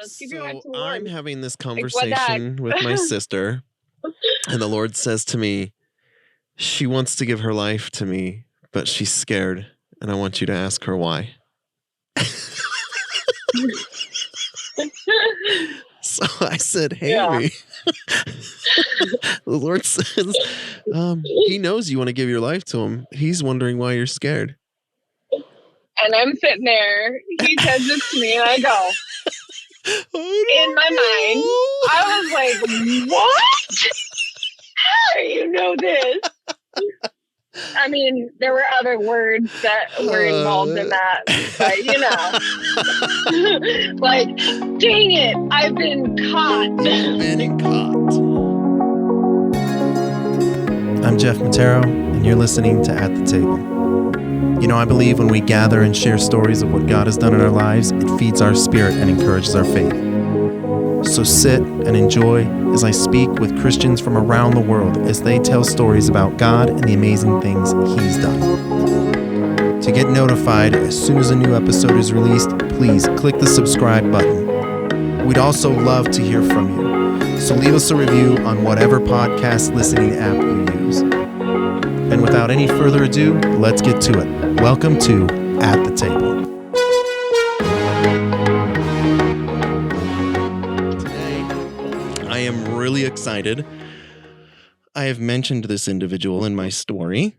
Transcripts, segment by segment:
Let's give your life So to the Lord. I'm having this what conversation with my sister, and the Lord says to me, she wants to give her life to me, but she's scared, and I want you to ask her why. So I said, hey, Yeah. the Lord says, he knows you want to give your life to him. He's wondering why you're scared. And I'm sitting there. He says this to me, and I go, in my mind, I was like, what? How do you know this? I mean, there were other words that were involved in that, but like, dang it, I've been caught. You've been caught. I'm Geoff Matero, and you're listening to At the Table. You know, I believe when we gather and share stories of what God has done in our lives, it feeds our spirit and encourages our faith. So sit and enjoy as I speak with Christians from around the world as they tell stories about God and the amazing things He's done. To get notified as soon as a new episode is released, please click the subscribe button. We'd also love to hear from you, so leave us a review on whatever podcast listening app you use. And without any further ado, let's get to it. Welcome to At the Table. I am really excited. I have mentioned this individual in my story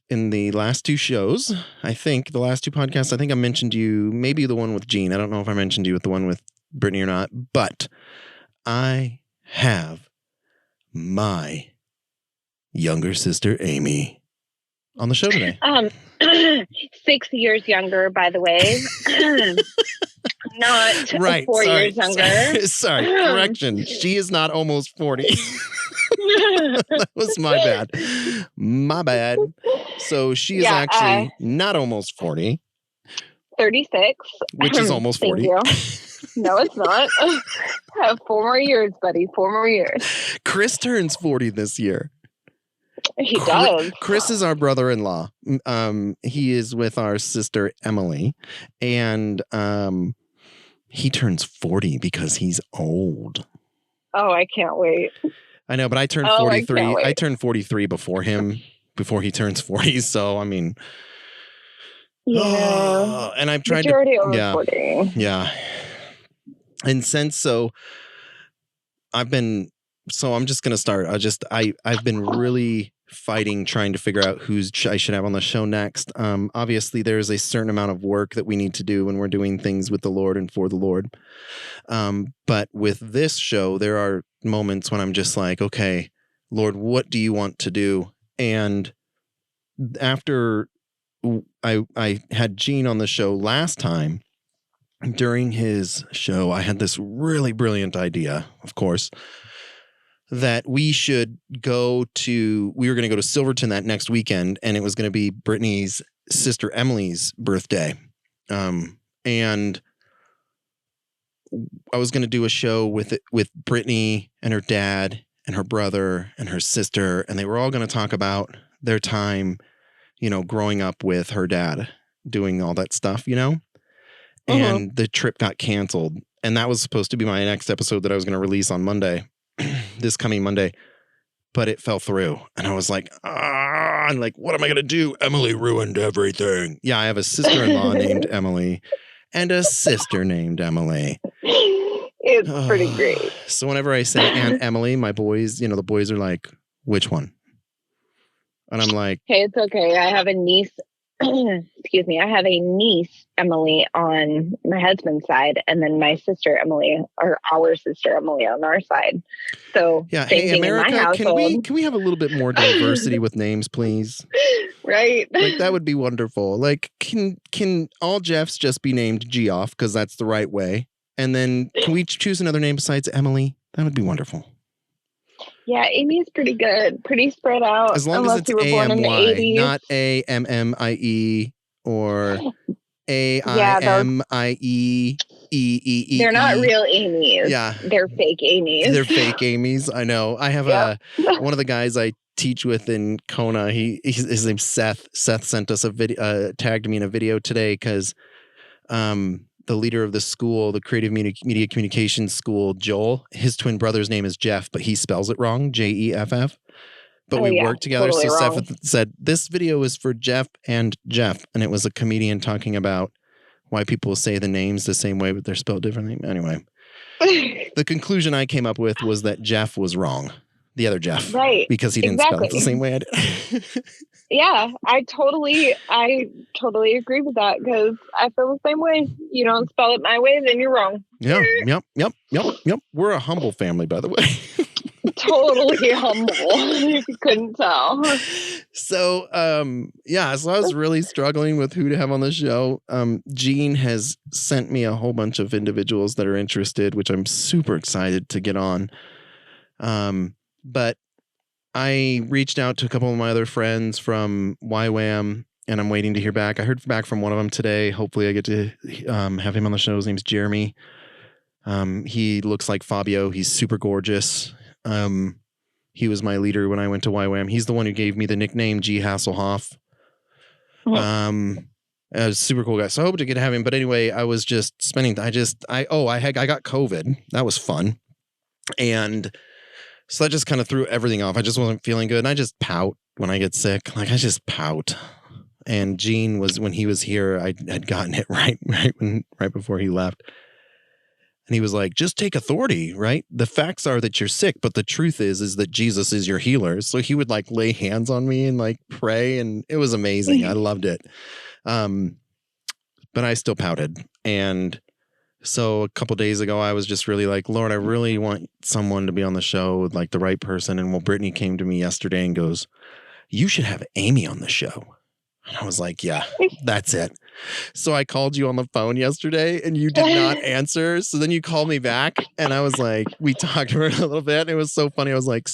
in the last two shows. I think the last two podcasts, I think I mentioned you, maybe the one with Gene. I don't know if I mentioned you with the one with Brittany or not, but I have my younger sister, Amy, on the show today. 6 years younger, by the way. Not right, 4 years younger. Sorry, correction. She is not almost 40. That was my bad. My bad. So she is actually not almost 40. 36. Which is almost 40. Thank you. No, it's not. I have 4 more years, buddy. 4 more years. Chris turns 40 this year. He does. Chris is our brother-in-law. He is with our sister Emily, and he turns 40 because he's old. Oh, I can't wait. I know, but I turned 43. I turned 43 before him, before he turns 40. So, I mean, yeah. And I've tried Majority over 40. Yeah. And since I'm just going to start. I've been really fighting, trying to figure out who I should have on the show next. Obviously, there's a certain amount of work that we need to do when we're doing things with the Lord and for the Lord. But with this show, there are moments when I'm just like, okay, Lord, what do you want to do? And after I had Gene on the show last time, during his show, I had this really brilliant idea, of course, that we were going to go to Silverton that next weekend, and it was going to be Brittany's sister Emily's birthday. And I was going to do a show with Brittany and her dad and her brother and her sister, and they were all going to talk about their time, growing up with her dad, doing all that stuff, And the trip got canceled, and that was supposed to be my next episode that I was going to release on Monday. This coming Monday, but it fell through, and I was like, I'm like, what am I gonna do? Emily ruined everything. Yeah, I have a sister-in-law named Emily and a sister named Emily. It's pretty great. So whenever I say Aunt Emily, my boys, the boys are like, which one? And I'm like, hey, it's okay. I have a niece. Excuse me. I have a niece, Emily, on my husband's side, and then my sister, Emily, or our sister, Emily, on our side. So yeah. Hey, America, can we have a little bit more diversity with names, please? Right. Like, that would be wonderful. Like, can all Geoffs just be named Geoff because that's the right way? And then can we choose another name besides Emily? That would be wonderful. Yeah, Amy's pretty good. Pretty spread out. As long as it's A-M-Y, not A-M-M-I-E or A-I-M-I-E-E-E-E. They're not real Amy's. Yeah. They're fake Amy's. They're fake Amy's. I know. I have one of the guys I teach with in Kona. His name's Seth. Seth sent us a video, tagged me in a video today because the leader of the school, the creative media communications school, Joel, his twin brother's name is Geoff, but he spells it wrong, Jeff. But we worked together. Totally so wrong. Seth said, this video is for Geoff and Geoff. And it was a comedian talking about why people say the names the same way, but they're spelled differently. Anyway, the conclusion I came up with was that Geoff was wrong. The other Geoff. Right. Because he didn't spell it the same way I did. Yeah, I totally agree with that because I feel the same way. You don't spell it my way, then you're wrong. Yeah, yep. We're a humble family, by the way. Totally humble, if you couldn't tell. So, so I was really struggling with who to have on the show. Jean has sent me a whole bunch of individuals that are interested, which I'm super excited to get on. But I reached out to a couple of my other friends from YWAM, and I'm waiting to hear back. I heard back from one of them today. Hopefully I get to have him on the show. His name's Jeremy. He looks like Fabio. He's super gorgeous. He was my leader when I went to YWAM. He's the one who gave me the nickname G. Hasselhoff. A super cool guy. So I hope to get to have him. But anyway, I was just spending, I got COVID. That was fun. And so that just kind of threw everything off. I just wasn't feeling good. And I just pout when I get sick. Like I just pout. And Gene was, when he was here, I had gotten it right before he left. And he was like, just take authority, right? The facts are that you're sick, but the truth is that Jesus is your healer. So he would like lay hands on me and like pray. And it was amazing. I loved it. But I still pouted. And so a couple days ago, I was just really like, Lord, I really want someone to be on the show, like the right person. And well, Brittany came to me yesterday and goes, you should have Amy on the show. And I was like, yeah, that's it. So I called you on the phone yesterday and you did not answer. So then you called me back and I was like, we talked for a little bit and it was so funny. I was like,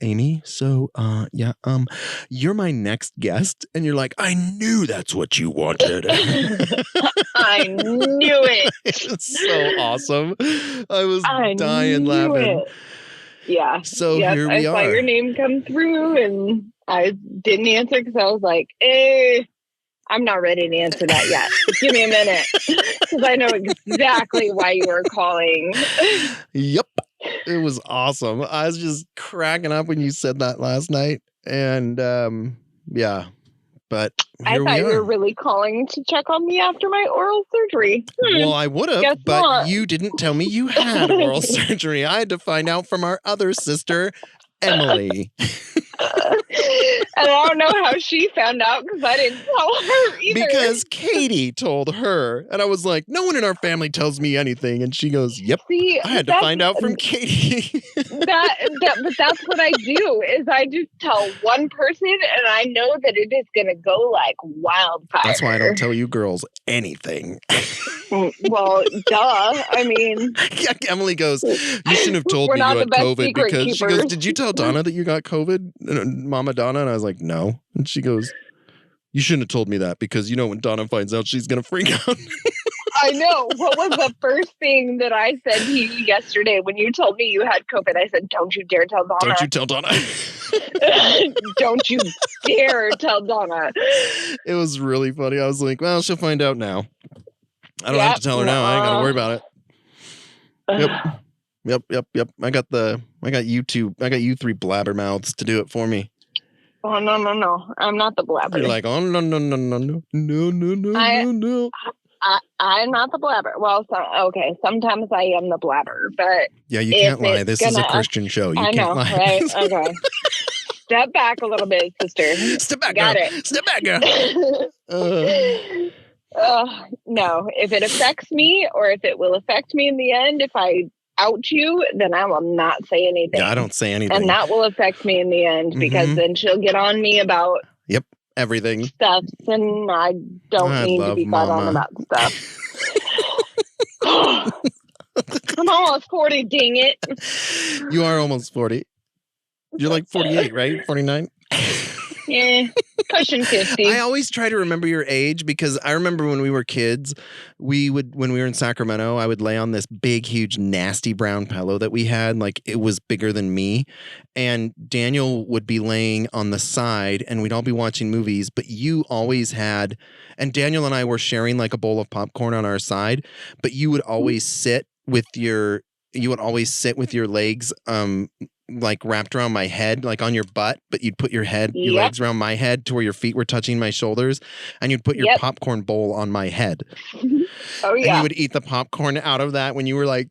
Amy, you're my next guest. And you're like, I knew that's what you wanted. I knew it. It's so awesome. I was dying laughing. It. Yeah. So here we are. I saw your name come through and I didn't answer because I was like, I'm not ready to answer that yet. Give me a minute because I know exactly why you were calling. Yep. It was awesome. I was just cracking up when you said that last night. And but I thought you were really calling to check on me after my oral surgery. Well, I would have, but not. You didn't tell me you had oral surgery. I had to find out from our other sister, Emily. And I don't know how she found out because I didn't tell her either. Because Katie told her. And I was like, no one in our family tells me anything. And she goes, yep. See, I had to find out from Katie. But that's what I do is I just tell one person and I know that it is going to go like wildfire. That's why I don't tell you girls anything. Well, duh. I mean. Yeah, Emily goes, you shouldn't have told me you had COVID because keepers. She goes, did you tell Donna that you got COVID? Mama Donna? And I was like, no. And she goes, you shouldn't have told me that because, when Donna finds out, she's going to freak out. I know. What was the first thing that I said to you yesterday when you told me you had COVID? I said, don't you dare tell Donna. Don't you tell Donna. Don't you dare tell Donna. It was really funny. I was like, well, she'll find out now. I don't have to tell her now. I ain't got to worry about it. Yep. I got you three blabbermouths to do it for me. Oh, no. I'm not the blabber. You're like, oh, no. I'm not the blabber. Well, sometimes I am the blabber, but yeah, you can't lie. This is a Christian show. You can't lie. Right? Okay. Step back a little bit, sister. Step back, Got girl. it. Step back, girl. No, if it affects me or if it will affect me in the end, if I out you, then I will not say anything. Yeah, I don't say anything. And that will affect me in the end because then she'll get on me about everything. Stuff, and I don't need to be caught on about stuff. I'm almost 40, dang it. You are almost 40. You're like 48, right? 49? Yeah, pushing 50. I always try to remember your age because I remember when we were kids, when we were in Sacramento, I would lay on this big, huge, nasty brown pillow that we had. Like it was bigger than me. And Daniel would be laying on the side and we'd all be watching movies. But you always had, and Daniel and I were sharing like a bowl of popcorn on our side, but you would always sit with your legs like wrapped around my head, like on your butt, but you'd put your legs around my head to where your feet were touching my shoulders, and you'd put your popcorn bowl on my head. Oh yeah. And you would eat the popcorn out of that when you were like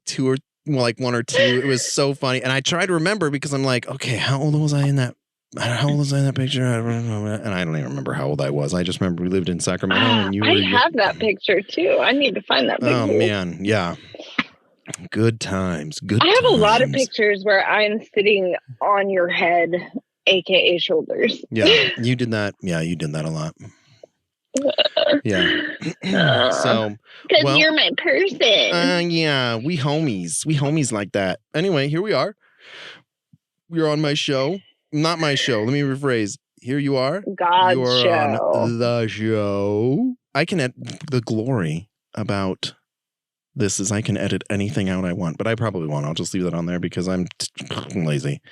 one or two. It was so funny. And I try to remember because I'm like, okay, how old was I in that picture? I don't know. And I don't even remember how old I was. I just remember we lived in Sacramento and I have that picture too. I need to find that picture. Oh man, yeah. Good times. I have a lot of pictures where I'm sitting on your head, aka shoulders. Yeah, you did that. Yeah, you did that a lot. Yeah. So, because you're my person. Yeah, we homies like that. Anyway, here we are. You're on my show. Not my show. Let me rephrase. Here you are. God's show. On the show. I can add the glory about this is I can edit anything out I want, but I probably won't. I'll just leave that on there because I'm lazy.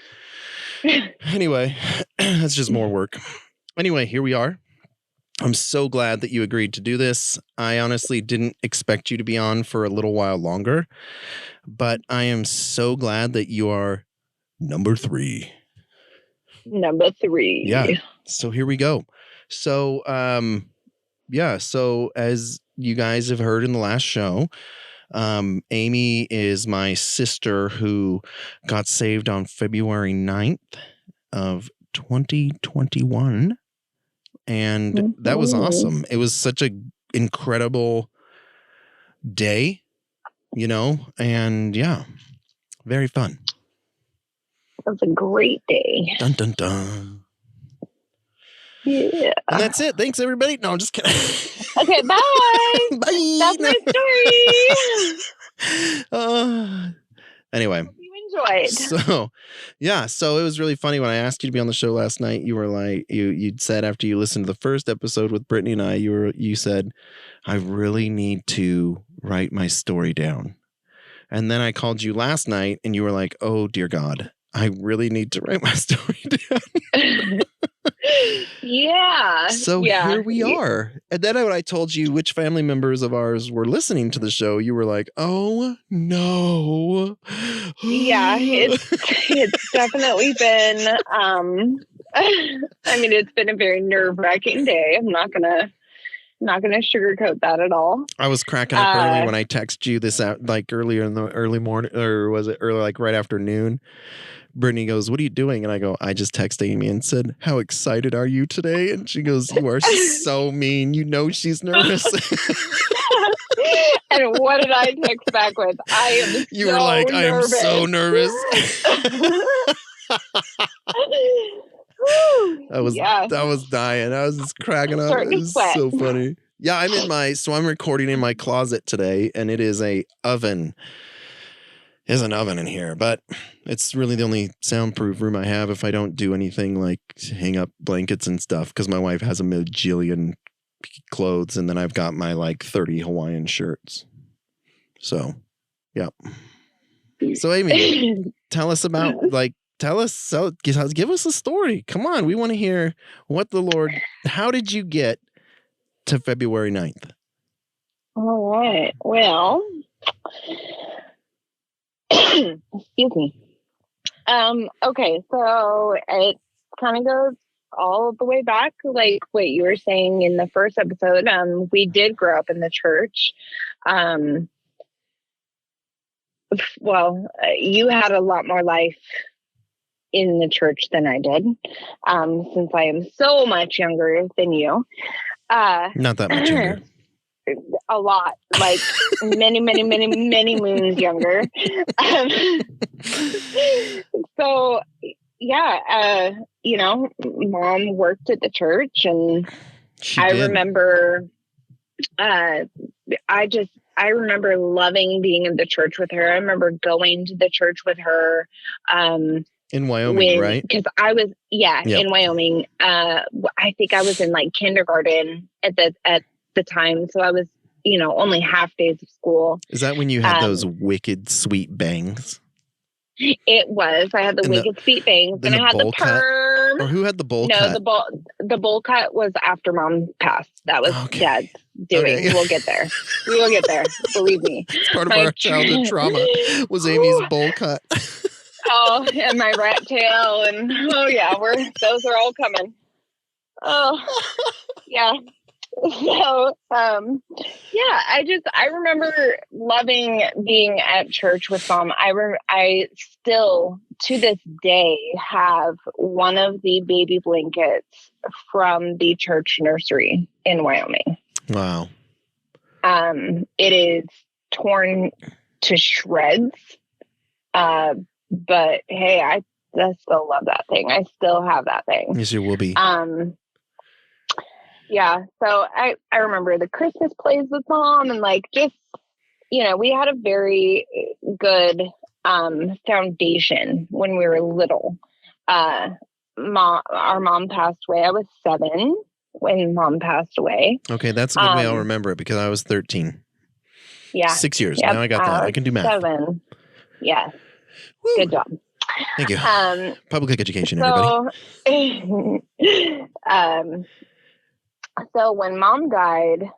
Anyway, that's just more work. Anyway, here we are. I'm so glad that you agreed to do this. I honestly didn't expect you to be on for a little while longer, but I am so glad that you are number 3. Number 3. Yeah. So here we go. So, so as you guys have heard in the last show, Amy is my sister who got saved on February 9th of 2021. And that was awesome. It was such an incredible day, and yeah, very fun. It was a great day. Dun, dun, dun. Yeah. And that's it. Thanks, everybody. No, I'm just kidding. Okay, bye. Bye. That's my story. Anyway. Hope you enjoyed. So it was really funny when I asked you to be on the show last night. You were like, you'd said after you listened to the first episode with Brittany and I, you said, I really need to write my story down. And then I called you last night and you were like, oh dear God, I really need to write my story down. Yeah. So here we are. And then when I told you which family members of ours were listening to the show, you were like, oh no. Yeah, it's definitely been it's been a very nerve-wracking day. I'm not gonna sugarcoat that at all. I was cracking up early when I texted you this out like earlier in the early morning, or was it early, like right afternoon? Brittany goes, what are you doing? And I go, I just texted Amy and said, how excited are you today? And she goes, you are so mean. She's nervous. And what did I text back with? You were like, I am so nervous. I was dying. I was just cracking up. It was so funny. Yeah, I'm recording in my closet today, and it is an oven. There's an oven in here, but it's really the only soundproof room I have if I don't do anything like hang up blankets and stuff, because my wife has a bajillion clothes, and then I've got my like 30 Hawaiian shirts. So, yeah. So, Amy, give us a story. Come on. We want to hear how did you get to February 9th? All right. Well, excuse me. Okay, so it kind of goes all the way back, like what you were saying in the first episode. We did grow up in the church. You had a lot more life in the church than I did, since I am so much younger than you. Not that much younger. A lot, like many moons younger. So yeah, Mom worked at the church, and I remember I remember loving being in the church with her. I remember going to the church with her. In Wyoming, right? Because I was, in Wyoming. I think I was in like kindergarten at the time. So I was, only half days of school. Is that when you had those wicked sweet bangs? It was. I had the wicked sweet bangs, and I had the perm. Or who had the bowl cut? No, the bowl cut was after Mom passed. That was Dad's doing. Okay. We'll get there. We will get there. Believe me. It's part of our childhood trauma was Amy's bowl cut. Oh, and my rat tail, and those are all coming. Oh, yeah. So, I remember loving being at church with Mom. I still, to this day, have one of the baby blankets from the church nursery in Wyoming. Wow. It is torn to shreds. But hey, I still love that thing. I still have that thing. Yes, you will be. Yeah. So I remember the Christmas plays with Mom, and like, just, we had a very good, foundation when we were little. Our mom passed away. I was 7 when Mom passed away. Okay. That's a good way I'll remember it, because I was 13. Yeah. 6 years. Now I got that. I can do math. 7. Yeah. Woo. Good job. Thank you. Public education, everybody. So when Mom died,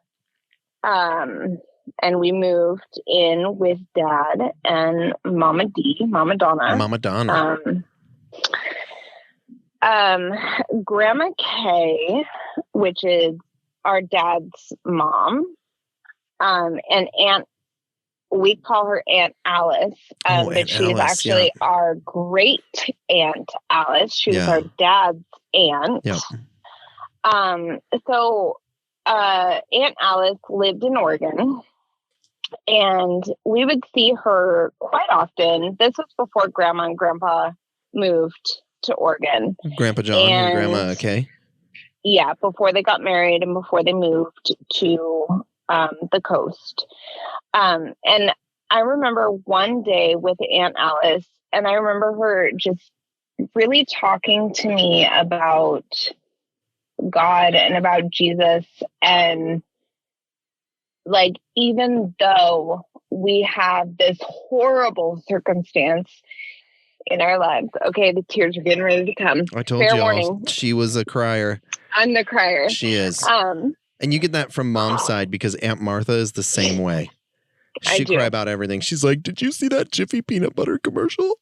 and we moved in with Dad and Mama Donna. Grandma Kay, which is our dad's mom, and we call her Aunt Alice, but she's actually our great Aunt Alice. She was our dad's aunt. Yep. So Aunt Alice lived in Oregon, and we would see her quite often. This was before Grandma and Grandpa moved to Oregon. Grandpa John and Grandma Kay? Yeah, before they got married and before they moved to the coast. And I remember one day with Aunt Alice, and I remember her just really talking to me about God and about Jesus. And like, even though we have this horrible circumstance in our lives, okay, the tears are getting ready to come. I told you all, she was a crier. I'm the crier. She is. And you get that from Mom's side, because Aunt Martha is the same way. She cry about everything. She's like, did you see that Jiffy peanut butter commercial?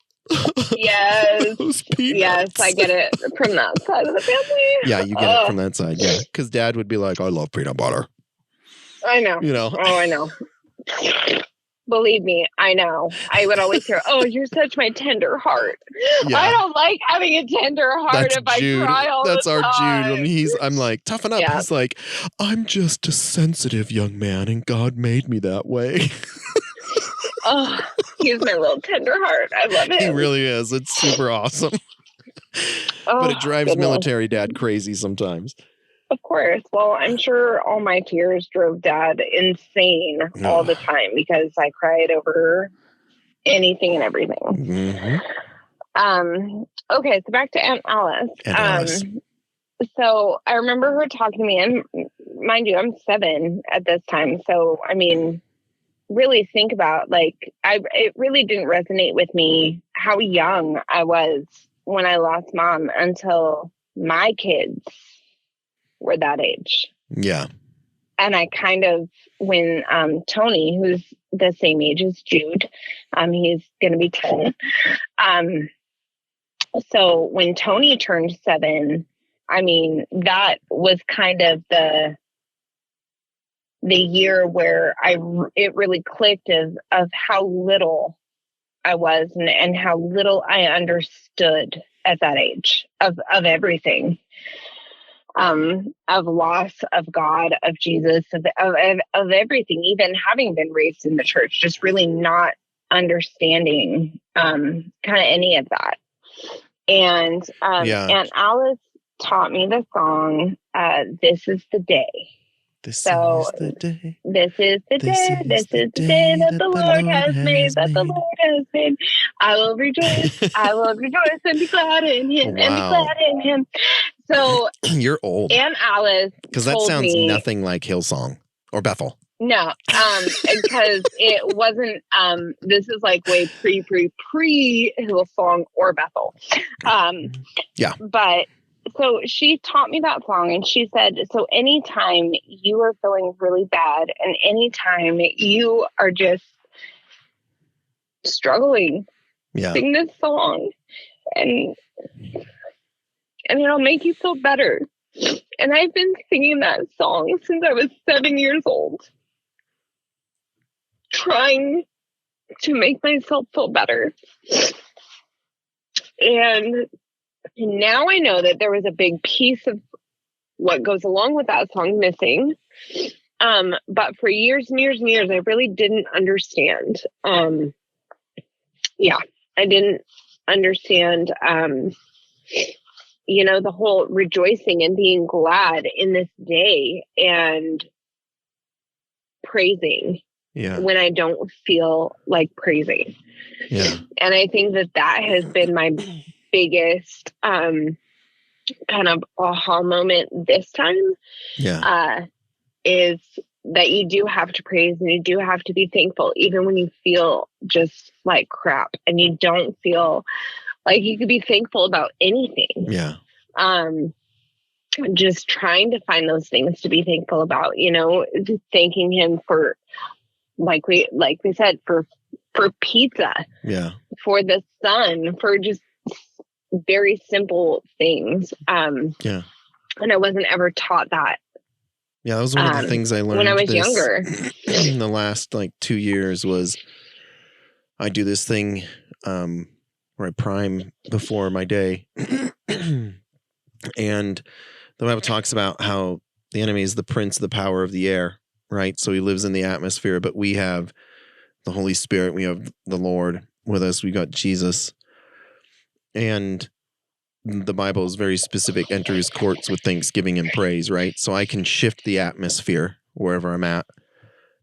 Yes. Those peanuts. Yes, I get it from that side of the family. Yeah, you get it from that side. Yeah, because Dad would be like, I love peanut butter. I know. Oh, I know. Believe me, I know. I would always hear, oh, you're such my tender heart. Yeah. I don't like having a tender heart. That's Jude. I cry all That's the time. Our Jude. I'm like, toughen up. Yeah. He's like, I'm just a sensitive young man, and God made me that way. Oh, he's my little tender heart. I love it. He really is. It's super awesome. But it drives military dad crazy sometimes. Of course. Well, I'm sure all my tears drove Dad insane all the time, because I cried over anything and everything. Mm-hmm. Okay, so back to Aunt Alice. So I remember her talking to me, and mind you, I'm 7 at this time. So, I mean, really think about, like, it really didn't resonate with me how young I was when I lost Mom until my kids were that age. Yeah. And I kind of, when Tony, who's the same age as Jude, he's going to be 10. So when Tony turned 7, I mean, that was kind of the year where it really clicked of how little I was and how little I understood at that age of everything. Of loss of God, of Jesus, of everything, even having been raised in the church, just really not understanding kind of any of that. And Aunt Alice taught me the song, This Is the Day. So is the day. This is the day that the Lord has made, that the Lord has made. I will rejoice and be glad in him, and be glad in him. So you're old. Aunt Alice because that sounds nothing like Hillsong or Bethel. No, because it wasn't, this is like way pre Hillsong or Bethel. Yeah. But so she taught me that song, and she said, so anytime you are feeling really bad and anytime you are just struggling, sing this song and it'll make you feel better. And I've been singing that song since I was 7 years old, trying to make myself feel better. And now I know that there was a big piece of what goes along with that song missing. But for years and years and years, I really didn't understand. I didn't understand, the whole rejoicing and being glad in this day and praising when I don't feel like praising. Yeah. And I think that has been my biggest kind of aha moment this time. Is that you do have to praise and you do have to be thankful even when you feel just like crap and you don't feel like you could be thankful about anything. Just trying to find those things to be thankful about, just thanking him for like we said, for pizza, for the sun, for just very simple things. And I wasn't ever taught that. Yeah, that was one of the things I learned when I was younger. In the last 2 years was I do this thing where I prime before my day. And the Bible talks about how the enemy is the prince of the power of the air, right? So he lives in the atmosphere, but we have the Holy Spirit. We have the Lord with us. We got Jesus. And the Bible is very specific. Enter his courts with thanksgiving and praise, right? So I can shift the atmosphere wherever I'm at.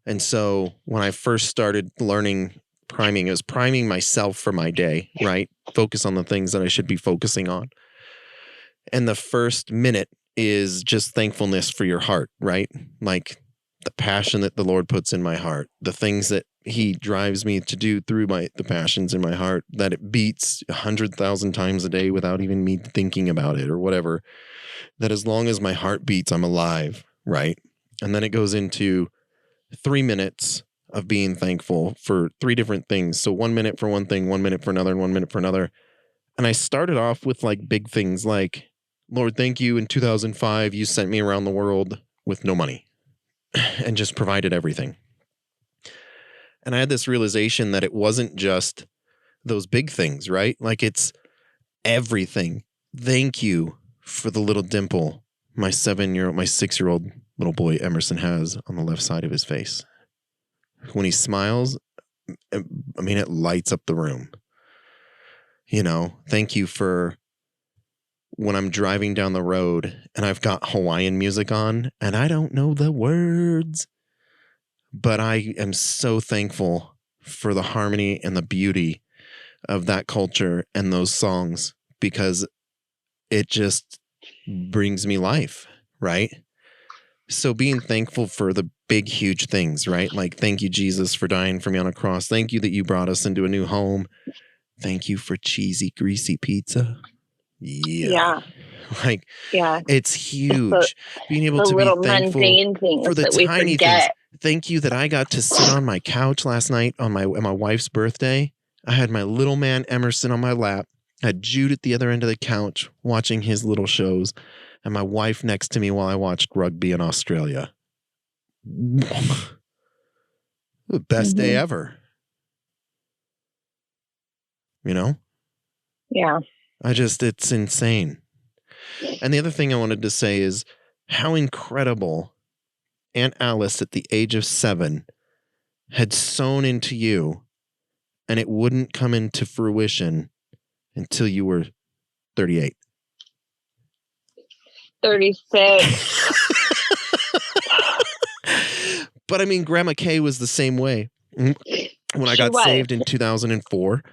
And so when I first started learning priming, it was priming myself for my day, right? Focus on the things that I should be focusing on. And the first minute is just thankfulness for your heart, right? Like the passion that the Lord puts in my heart, the things that he drives me to do through the passions in my heart, that it beats 100,000 times a day without even me thinking about it or whatever, that as long as my heart beats, I'm alive, right? And then it goes into 3 minutes of being thankful for 3 different things. So 1 minute for one thing, 1 minute for another, and 1 minute for another. And I started off with big things like, Lord, thank you. In 2005, you sent me around the world with no money and just provided everything. And I had this realization that it wasn't just those big things, right? Like it's everything. Thank you for the little dimple my 6-year-old little boy Emerson has on the left side of his face. When he smiles, it lights up the room. Thank you for when I'm driving down the road and I've got Hawaiian music on and I don't know the words, but I am so thankful for the harmony and the beauty of that culture and those songs because it just brings me life, right? So being thankful for the big, huge things, right? Like, thank you, Jesus, for dying for me on a cross. Thank you that you brought us into a new home. Thank you for cheesy, greasy pizza. Yeah. It's huge. Being able to be thankful for the tiny things. Thank you that I got to sit on my couch last night on my wife's birthday. I had my little man Emerson on my lap. I had Jude at the other end of the couch watching his little shows, and my wife next to me while I watched rugby in Australia. The best day ever. Yeah. It's insane. And the other thing I wanted to say is how incredible Aunt Alice at the age of 7 had sown into you, and it wouldn't come into fruition until you were 38. 36. But I mean, Grandma Kay was the same way. When I got saved in 2004,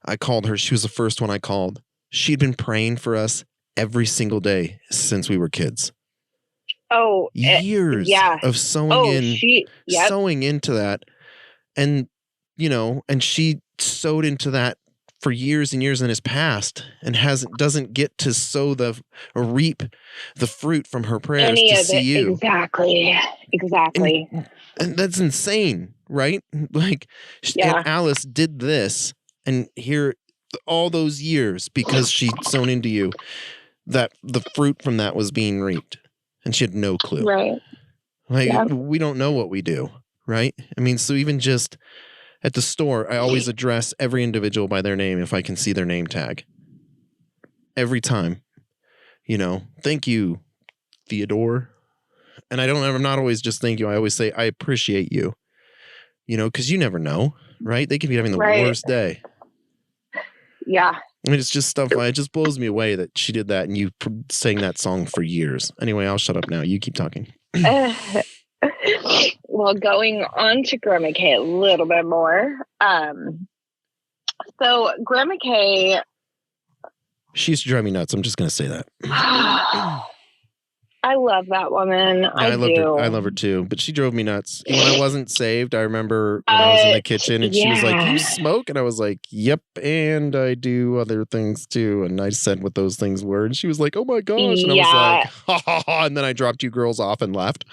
I called her. She was the first one I called. She'd been praying for us every single day since we were kids. Oh, years of sewing into that. And, you know, and she sewed into that for years and years and has passed and doesn't get to reap the fruit from her prayers to see you. Exactly. And that's insane, right? Like, Aunt Alice did this, and here all those years because she'd sown into you, that the fruit from that was being reaped, and she had no clue. Right. Like, we don't know what we do, right? I mean, so even just at the store, I always address every individual by their name if I can see their name tag. Every time. You know, thank you, Theodore. And I'm not always just thank you. I always say, I appreciate you. You know, because you never know, right? They could be having the worst day. Yeah. I mean, it's just stuff. It just blows me away that she did that and you sang that song for years. Anyway, I'll shut up now. You keep talking. Well, going on to Grandma Kay a little bit more. So Grandma Kay, she used to drive me nuts. I'm just going to say that. I love that woman. I do. I love her too, but she drove me nuts. When I wasn't saved, I remember when I was in the kitchen and she was like, "You smoke?" And I was like, "Yep, and I do other things too." And I said what those things were, and she was like, "Oh my gosh!" And I was like, "Ha ha ha!" And then I dropped you girls off and left.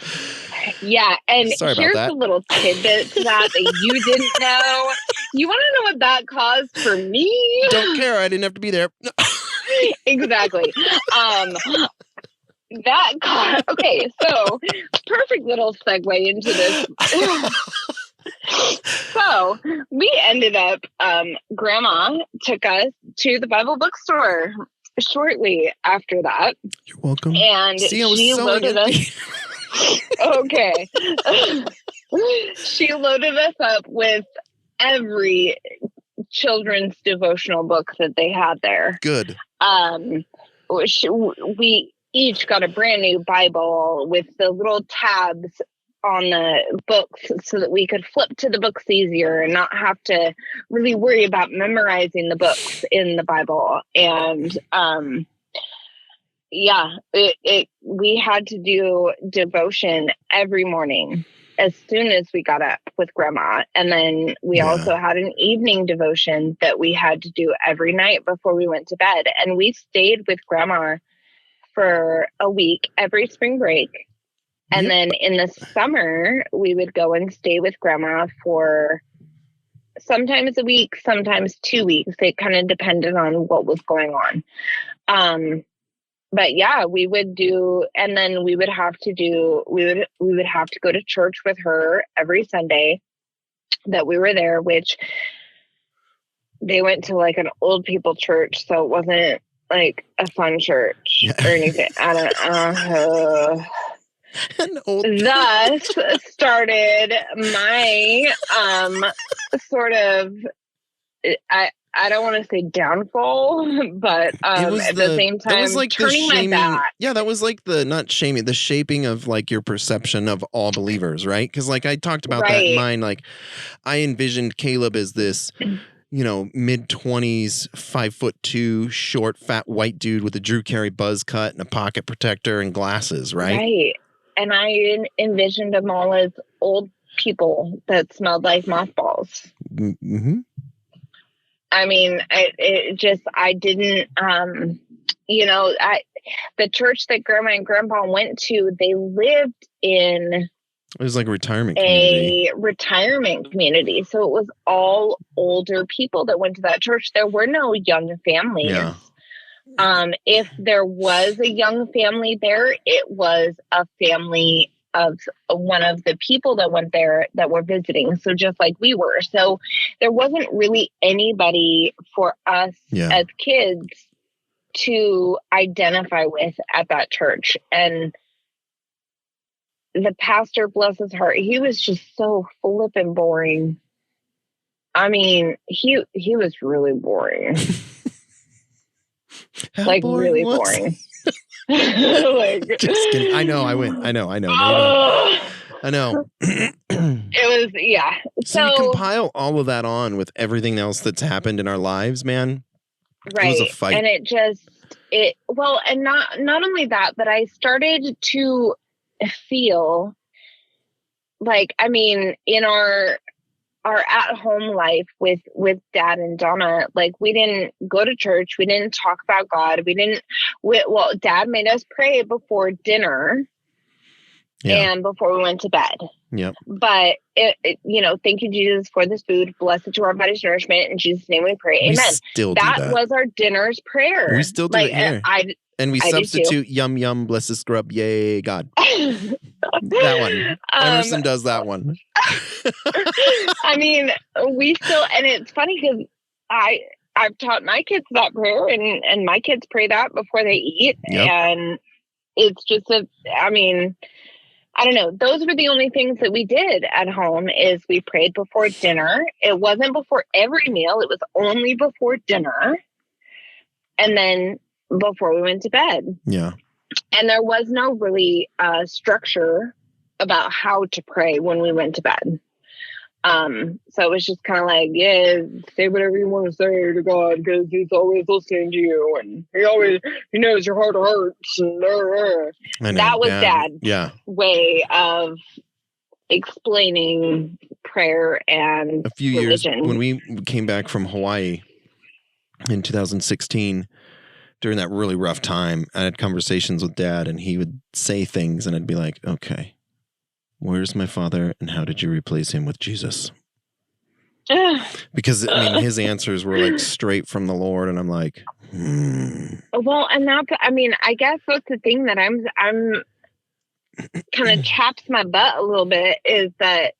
Yeah, and Sorry here's about that. a little tidbit to that you didn't know. You want to know what that caused for me? Don't care. I didn't have to be there. Exactly. Okay, so perfect little segue into this. So we ended up, Grandma took us to the Bible bookstore shortly after that. You're welcome. And she loaded us. Okay. She loaded us up with every children's devotional book that they had there. Good. We each got a brand new Bible with the little tabs on the books so that we could flip to the books easier and not have to really worry about memorizing the books in the Bible. And we had to do devotion every morning as soon as we got up with Grandma. And then we also had an evening devotion that we had to do every night before we went to bed. And we stayed with Grandma for a week every spring break. And then in the summer, we would go and stay with Grandma for sometimes a week, sometimes 2 weeks. It kind of depended on what was going on. But yeah, we would do, and then we would have to go to church with her every Sunday that we were there, which they went to like an old people church. So it wasn't like a fun church or anything. I don't Thus started my sort of I don't want to say downfall, but at the same time, like turning my back. Yeah, that was like the shaping of like your perception of all believers, right? Because like I talked about that in mine, like I envisioned Caleb as this, you know, mid-20s, 5'2", short, fat white dude with a Drew Carey buzz cut and a pocket protector and glasses, right? Right. And I envisioned them all as old people that smelled like mothballs. Mm-hmm. I mean, I didn't, the church that Grandma and Grandpa went to, they lived in. It was like a retirement community. So it was all older people that went to that church. There were no young families. Yeah. If there was a young family there, it was a family of one of the people that went there that were visiting. So just like we were. So there wasn't really anybody for us as kids to identify with at that church. And the pastor, bless his heart, he was just so flippin' boring. I mean, he was really boring. Like boring really boring. Like, just kidding. I know. I went. I know. No, I know. It was, yeah. So you compile all of that on with everything else that's happened in our lives, man. Right. It was a fight. And and not only that, but I started to feel like, I mean, in our at-home life with Dad and Donna, like, we didn't go to church, we didn't talk about God, well, Dad made us pray before dinner and before we went to bed. Yep. But thank you, Jesus, for this food. Blessed to our body's nourishment. In Jesus' name we pray. Amen. That was our dinner's prayer. We still do it here. And we substitute yum yum, bless the scrub, yay God. That one. Emerson does that one. I mean, we still, and it's funny because I've taught my kids that prayer, and my kids pray that before they eat. Yep. And it's just I don't know. Those were the only things that we did at home is we prayed before dinner. It wasn't before every meal. It was only before dinner. And then before we went to bed. Yeah. And there was no really structure about how to pray when we went to bed. So it was just kind of like, yeah, say whatever you want to say to God because he's always listening to you and he knows your heart hurts. And that was Dad's way of explaining prayer and a few religion. Years when we came back from Hawaii in 2016, during that really rough time, I had conversations with Dad and he would say things and I'd be like, okay, where's my father and how did you replace him with Jesus? Because I mean, his answers were like straight from the Lord, and I'm like, Well, and I guess that's the thing that I'm kind of chaps my butt a little bit is that,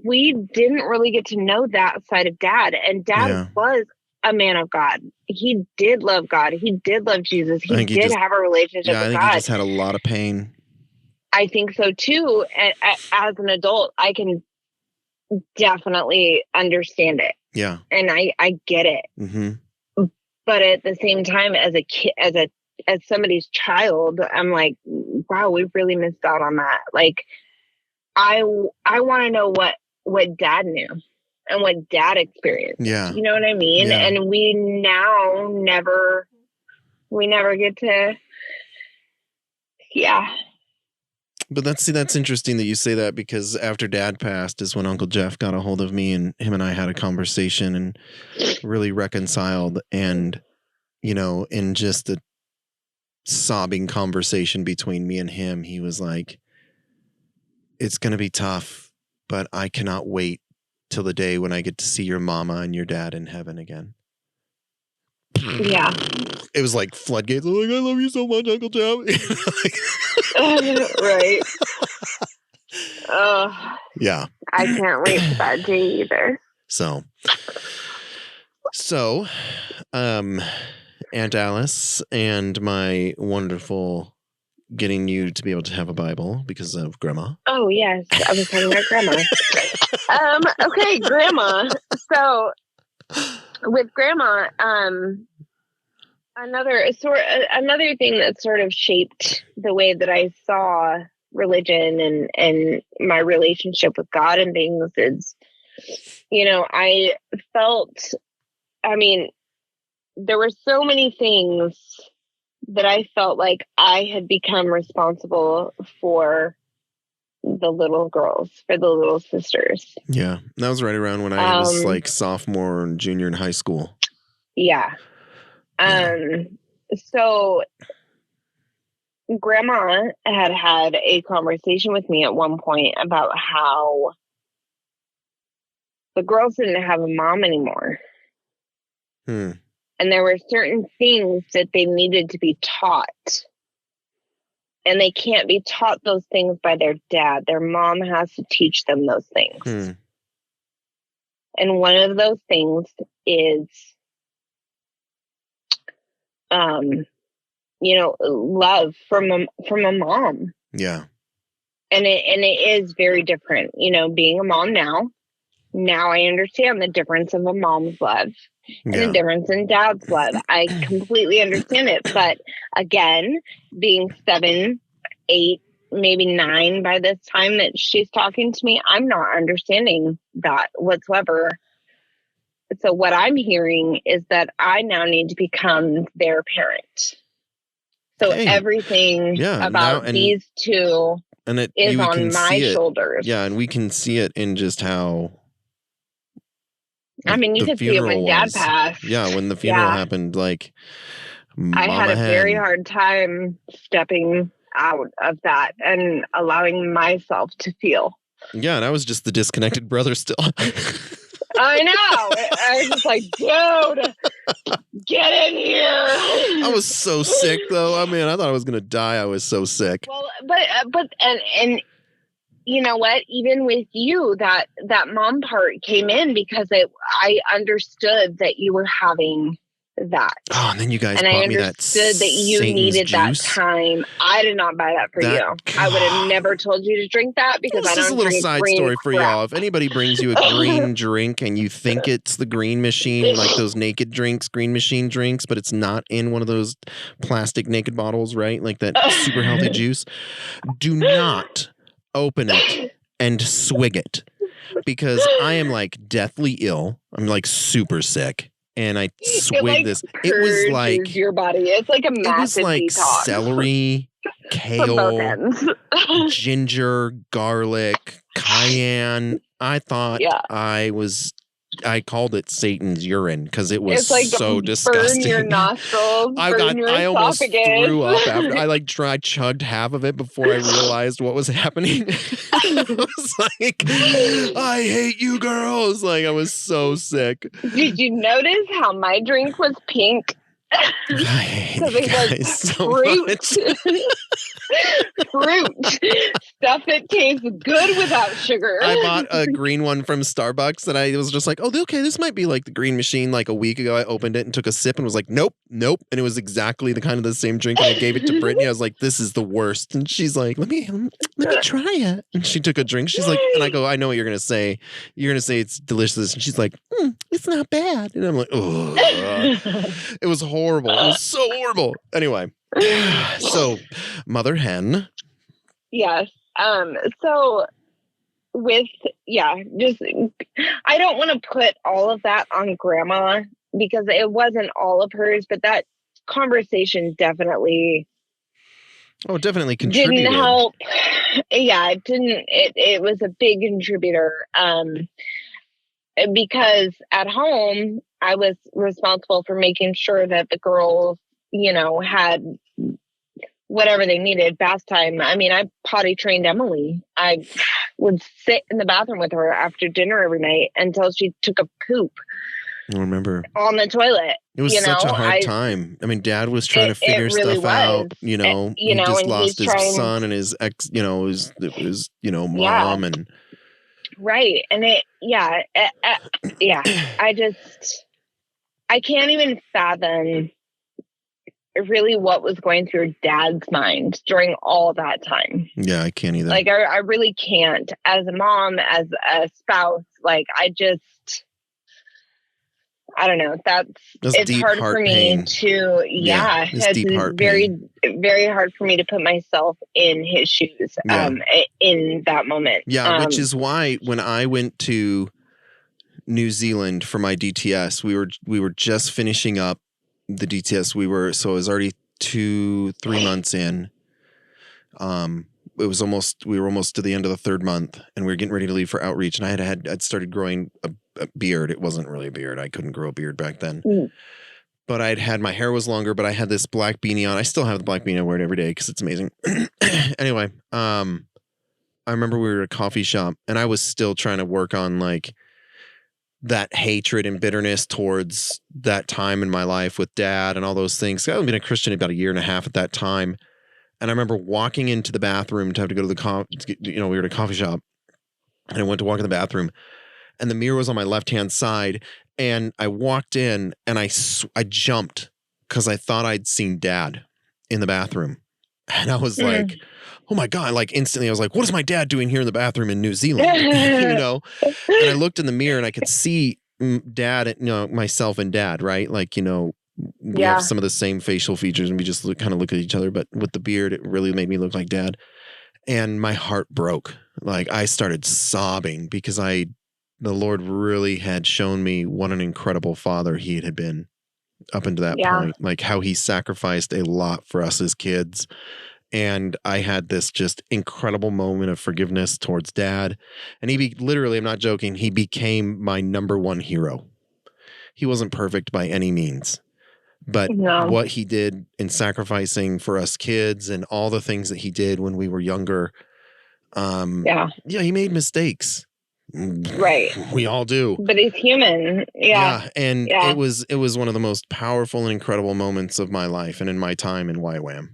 we didn't really get to know that side of Dad, and Dad was a man of God. He did love God. He did love Jesus. He did have a relationship with God. I think he just had a lot of pain. I think so too. As an adult, I can definitely understand it. Yeah. And I get it. Mm-hmm. But at the same time, as a kid, as somebody's child, I'm like, wow, we really missed out on that. Like, I want to know what Dad knew and what Dad experienced. Yeah. You know what I mean? Yeah. And we now never get to, yeah. But that's interesting that you say that, because after Dad passed is when Uncle Geoff got a hold of me, and him and I had a conversation and really reconciled. And, in just a sobbing conversation between me and him, he was like, it's going to be tough, but I cannot wait till the day when I get to see your mama and your dad in heaven again. Yeah. It was like floodgates. I'm like, I love you so much, Uncle Geoff. Right. Yeah. I can't wait for that day either. So, Aunt Alice and my wonderful getting you to be able to have a Bible because of Grandma. Oh, yes. I was talking about Grandma. Okay, Grandma. So, with Grandma, another thing that sort of shaped the way that I saw religion and my relationship with God and things is, I felt, there were so many things that I felt like I had become responsible for the little girls, for the little sisters. Yeah. That was right around when I was like sophomore and junior in high school. Yeah. So Grandma had a conversation with me at one point about how the girls didn't have a mom anymore. And there were certain things that they needed to be taught. And they can't be taught those things by their dad. Their mom has to teach them those things. And one of those things is, love from a mom. Yeah. And it is very different, being a mom now I understand the difference of a mom's love and the difference in dad's love. I completely understand it. But again, being 7, 8, maybe 9 by this time that she's talking to me. I'm not understanding that whatsoever. So what I'm hearing is that I now need to become their parent. So everything about these two is on my shoulders. Yeah, and we can see it in just how. I mean, you could see it when Dad passed. Yeah, when the funeral happened, like, I had a very hard time stepping out of that and allowing myself to feel. Yeah, and I was just the disconnected brother still. I know. I was just like, dude, get in here. I was so sick, though. I mean, I thought I was going to die. I was so sick. Well, but you know what? Even with you, that mom part came in because I understood that you were having that. Oh, and then you guys and bought I me that understood that you Satan's needed juice. that time. I did not buy that for you. I would have never told you to drink that because I don't This is a little side story for y'all. If anybody brings you a green drink and you think it's the green machine, like those naked drinks, green machine drinks, but it's not in one of those plastic naked bottles, right? Like that super healthy juice. Do not open it and swig it because I am like deathly ill. I'm like super sick. And I swig this. It was like your body. It's like a massive detox. Celery, kale, ginger, garlic, cayenne. I thought I called it Satan's urine because it was so disgusting. Burn your nostrils. I almost threw up after I chugged half of it before I realized what was happening. I was like, I hate you girls. Like, I was so sick. Did you notice how my drink was pink? I hate you guys so much. Fruit stuff that tastes good without sugar. I bought a green one from Starbucks and I was just like, oh, okay, this might be like the green machine. Like a week ago, I opened it and took a sip and was like, nope. And it was exactly the kind of the same drink. And I gave it to Brittany. I was like, this is the worst. And she's like, let me try it. And she took a drink. She's like, and I go, I know what you're gonna say. You're gonna say it's delicious. And she's like, it's not bad. And I'm like, oh, it was horrible. It was so horrible. Anyway. So, mother hen. Yes. So with, just, I don't want to put all of that on grandma because it wasn't all of hers, but that conversation definitely contributed. Didn't help. Yeah, it didn't. It was a big contributor. Because at home, I was responsible for making sure that the girls, had whatever they needed, bath time. I mean, I potty trained Emily. I would sit in the bathroom with her after dinner every night until she took a poop. I remember. On the toilet. It was such a hard time. I mean, Dad was trying to figure stuff out. He just lost his son and his ex, his mom and. Right. And I can't even fathom really what was going through Dad's mind during all that time. Yeah, I can't either. Like, I really can't. As a mom, as a spouse, like, I don't know. It's hard for me to, it's very, very hard for me to put myself in his shoes in that moment. Yeah, which is why when I went to New Zealand for my DTS, we were just finishing up the DTS. So it was already 2-3 months in. We were almost to the end of the third month and we were getting ready to leave for outreach. And I'd started growing a beard. It wasn't really a beard. I couldn't grow a beard back then. But my hair was longer, but I had this black beanie on. I still have the black beanie. I wear it every day because it's amazing. Anyway, I remember we were at a coffee shop and I was still trying to work on like that hatred and bitterness towards that time in my life with Dad and all those things. I had been a Christian about 1.5 years at that time. And I remember walking into the bathroom to have to go to we were at a coffee shop and I went to walk in the bathroom and the mirror was on my left-hand side. And I walked in and I jumped because I thought I'd seen Dad in the bathroom. And I was like, oh my God, like instantly I was like, what is my dad doing here in the bathroom in New Zealand? And I looked in the mirror and I could see Dad, myself and Dad, right? Like, we have some of the same facial features and we just kind of look at each other, but with the beard, it really made me look like Dad. And my heart broke. Like I started sobbing because the Lord really had shown me what an incredible father he had been up until that point, like how he sacrificed a lot for us as kids. And I had this just incredible moment of forgiveness towards Dad. And literally, I'm not joking, he became my number one hero. He wasn't perfect by any means, but what he did in sacrificing for us kids and all the things that he did when we were younger. He made mistakes. Right. We all do. But he's human. Yeah. And it was one of the most powerful and incredible moments of my life and in my time in YWAM.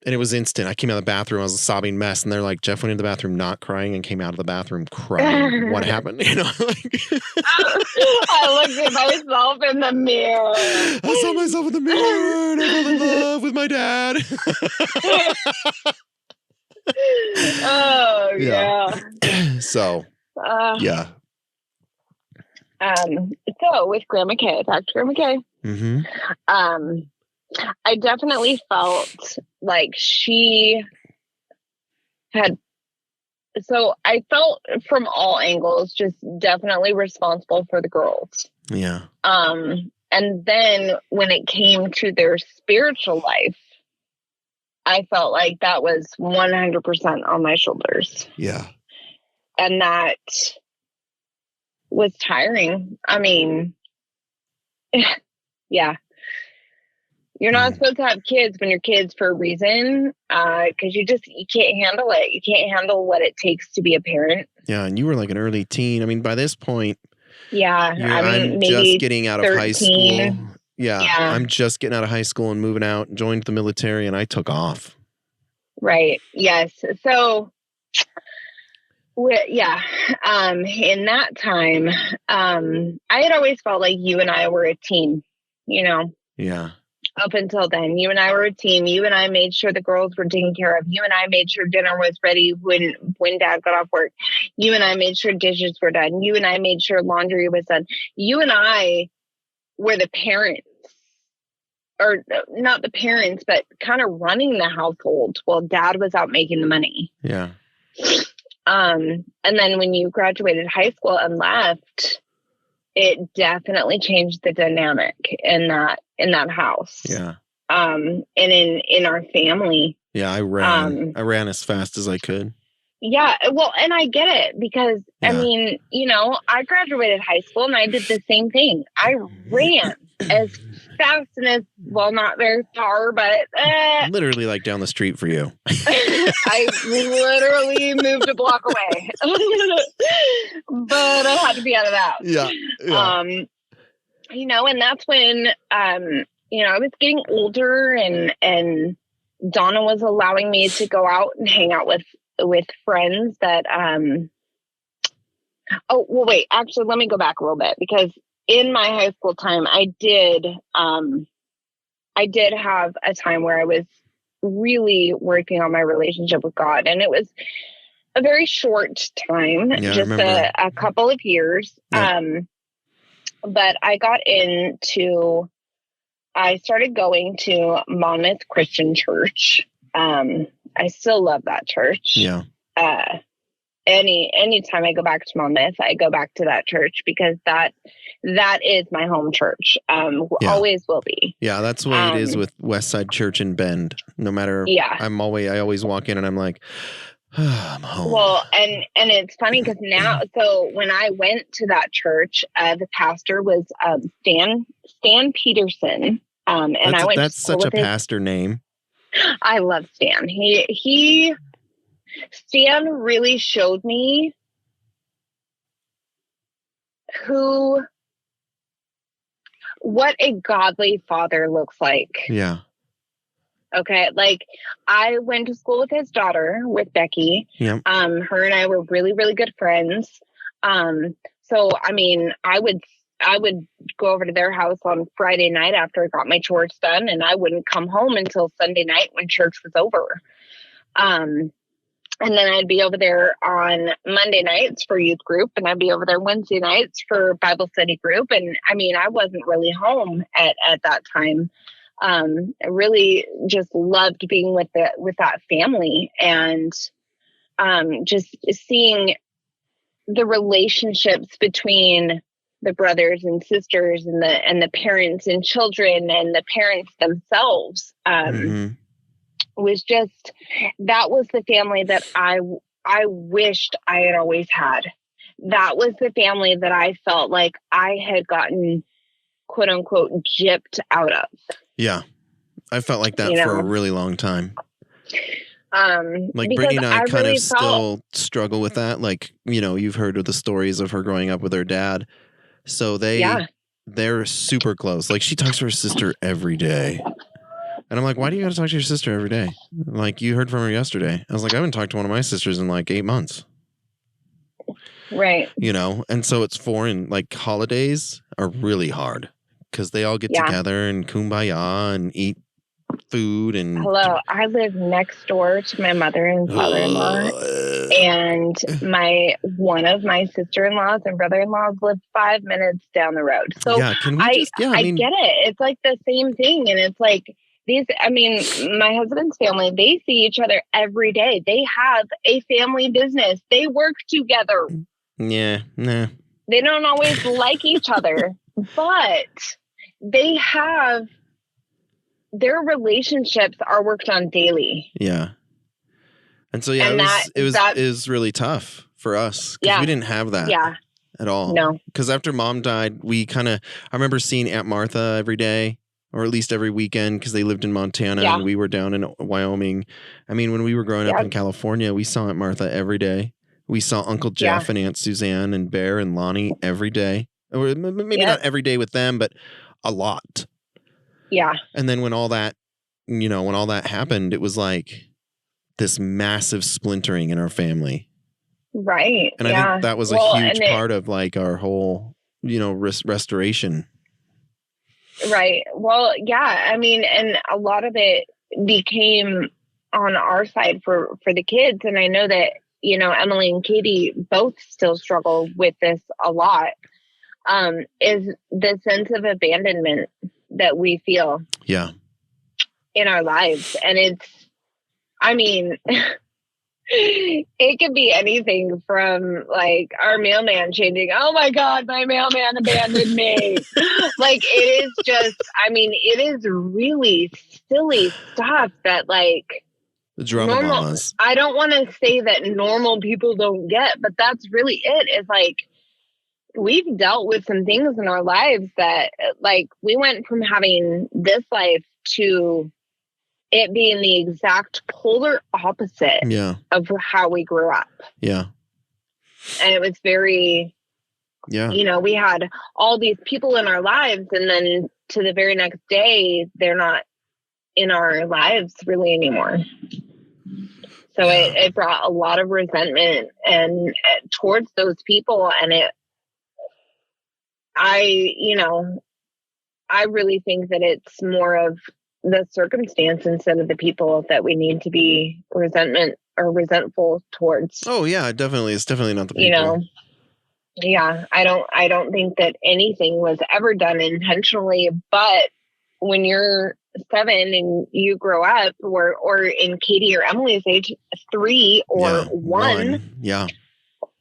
And it was instant. I came out of the bathroom. I was a sobbing mess. And they're like, Geoff went into the bathroom not crying and came out of the bathroom crying. What happened? You know, like I looked at myself in the mirror. I saw myself in the mirror and I fell in love with my dad. Oh, yeah. So, yeah. So with Grandma Kay, back to Grandma Kay. Mm-hmm. I definitely felt like she had, so I felt from all angles, just definitely responsible for the girls. Yeah. And then when it came to their spiritual life, I felt like that was 100% on my shoulders. Yeah. And that was tiring. I mean, yeah. You're not supposed to have kids when you're kids for a reason, because you can't handle it. You can't handle what it takes to be a parent. Yeah, and you were like an early teen. I mean, by this point, I'm just getting out of 13. high school. Yeah, I'm just getting out of high school and moving out, joined the military, and I took off. Right. Yes. So, in that time, I had always felt like you and I were a team, you know? Yeah. Up until then, you and I were a team. You and I made sure the girls were taken care of. You and I made sure dinner was ready when Dad got off work. You and I made sure dishes were done. You and I made sure laundry was done. You and I were the parents, or not the parents, but kind of running the household while Dad was out making the money. Yeah. And then when you graduated high school and left, it definitely changed the dynamic in that house. Yeah. And in our family. Yeah, I ran as fast as I could. Yeah, well, and I get it because I mean, you know, I graduated high school and I did the same thing. I ran as fast and as not very far, but literally like down the street for you. I literally moved a block away, but I had to be out of the house. Yeah. You know, and that's when you know, I was getting older and Donna was allowing me to go out and hang out with friends that actually let me go back a little bit, because in my high school time I did have a time where I was really working on my relationship with God, and it was a very short time, just a couple of years. But I started going to Monmouth Christian Church. I still love that church. Yeah. Anytime I go back to Monmouth, I go back to that church because that is my home church. Always will be. Yeah, that's the way it is with Westside Church in Bend. No matter. Yeah. I always walk in and I'm like, I'm home. Well, and it's funny because now, so when I went to that church, the pastor was Stan Peterson. That's such a pastor name. I love Stan. Stan really showed me what a godly father looks like. Yeah. Okay. Like, I went to school with his daughter, with Becky. Yeah. Her and I were really, really good friends. So, I mean, I would go over to their house on Friday night after I got my chores done, and I wouldn't come home until Sunday night when church was over. And then I'd be over there on Monday nights for youth group, and I'd be over there Wednesday nights for Bible study group. And I mean, I wasn't really home at that time. I really just loved being with that family. And just seeing the relationships between the brothers and sisters and the parents and children and the parents themselves, was just, that was the family that I wished I had always had. That was the family that I felt like I had gotten, quote unquote, gypped out of. Yeah. I felt like that for a really long time. Like Brittany and I kind of still struggle with that. Like, you know, you've heard of the stories of her growing up with her dad. So they're super close. Like she talks to her sister every day. And I'm like, why do you got to talk to your sister every day? Like you heard from her yesterday. I was like, I haven't talked to one of my sisters in like 8 months. Right. You know, and so it's foreign. Like holidays are really hard because they all get together and kumbaya and eat food and I live next door to my mother and father-in-law, and one of my sister-in-laws and brother-in-laws live 5 minutes down the road. So yeah, can we I get it. It's like the same thing, and it's like my husband's family, they see each other every day. They have a family business. They work together. Yeah, nah. They don't always like each other, but they have their relationships are worked on daily. Yeah. And so, yeah, it was really tough for us because we didn't have that at all. No. Because after mom died, I remember seeing Aunt Martha every day, or at least every weekend, because they lived in Montana and we were down in Wyoming. I mean, when we were growing up in California, we saw Aunt Martha every day. We saw Uncle Geoff and Aunt Suzanne and Bear and Lonnie every day. Or maybe not every day with them, but a lot. Yeah. And then when all that happened, it was like this massive splintering in our family. Right. And I think that was a huge part of like our whole, restoration. Right. Well, yeah. I mean, and a lot of it became on our side for the kids. And I know that, Emily and Katie both still struggle with this a lot, is the sense of abandonment that we feel in our lives. And it could be anything from like our mailman changing. Oh my God, my mailman abandoned me. Like it is just, it is really silly stuff that like the drama mamas. I don't want to say that normal people don't get, but that's really it. Is like, we've dealt with some things in our lives that like we went from having this life to it being the exact polar opposite of how we grew up. Yeah. And it was very, we had all these people in our lives, and then to the very next day, they're not in our lives really anymore. So it brought a lot of resentment and towards those people. And I really think that it's more of the circumstance instead of the people that we need to be resentful towards. Oh yeah, definitely. It's definitely not the people. I don't think that anything was ever done intentionally, but when you're 7 and you grow up, or in Katie or Emily's age, 3 or 1.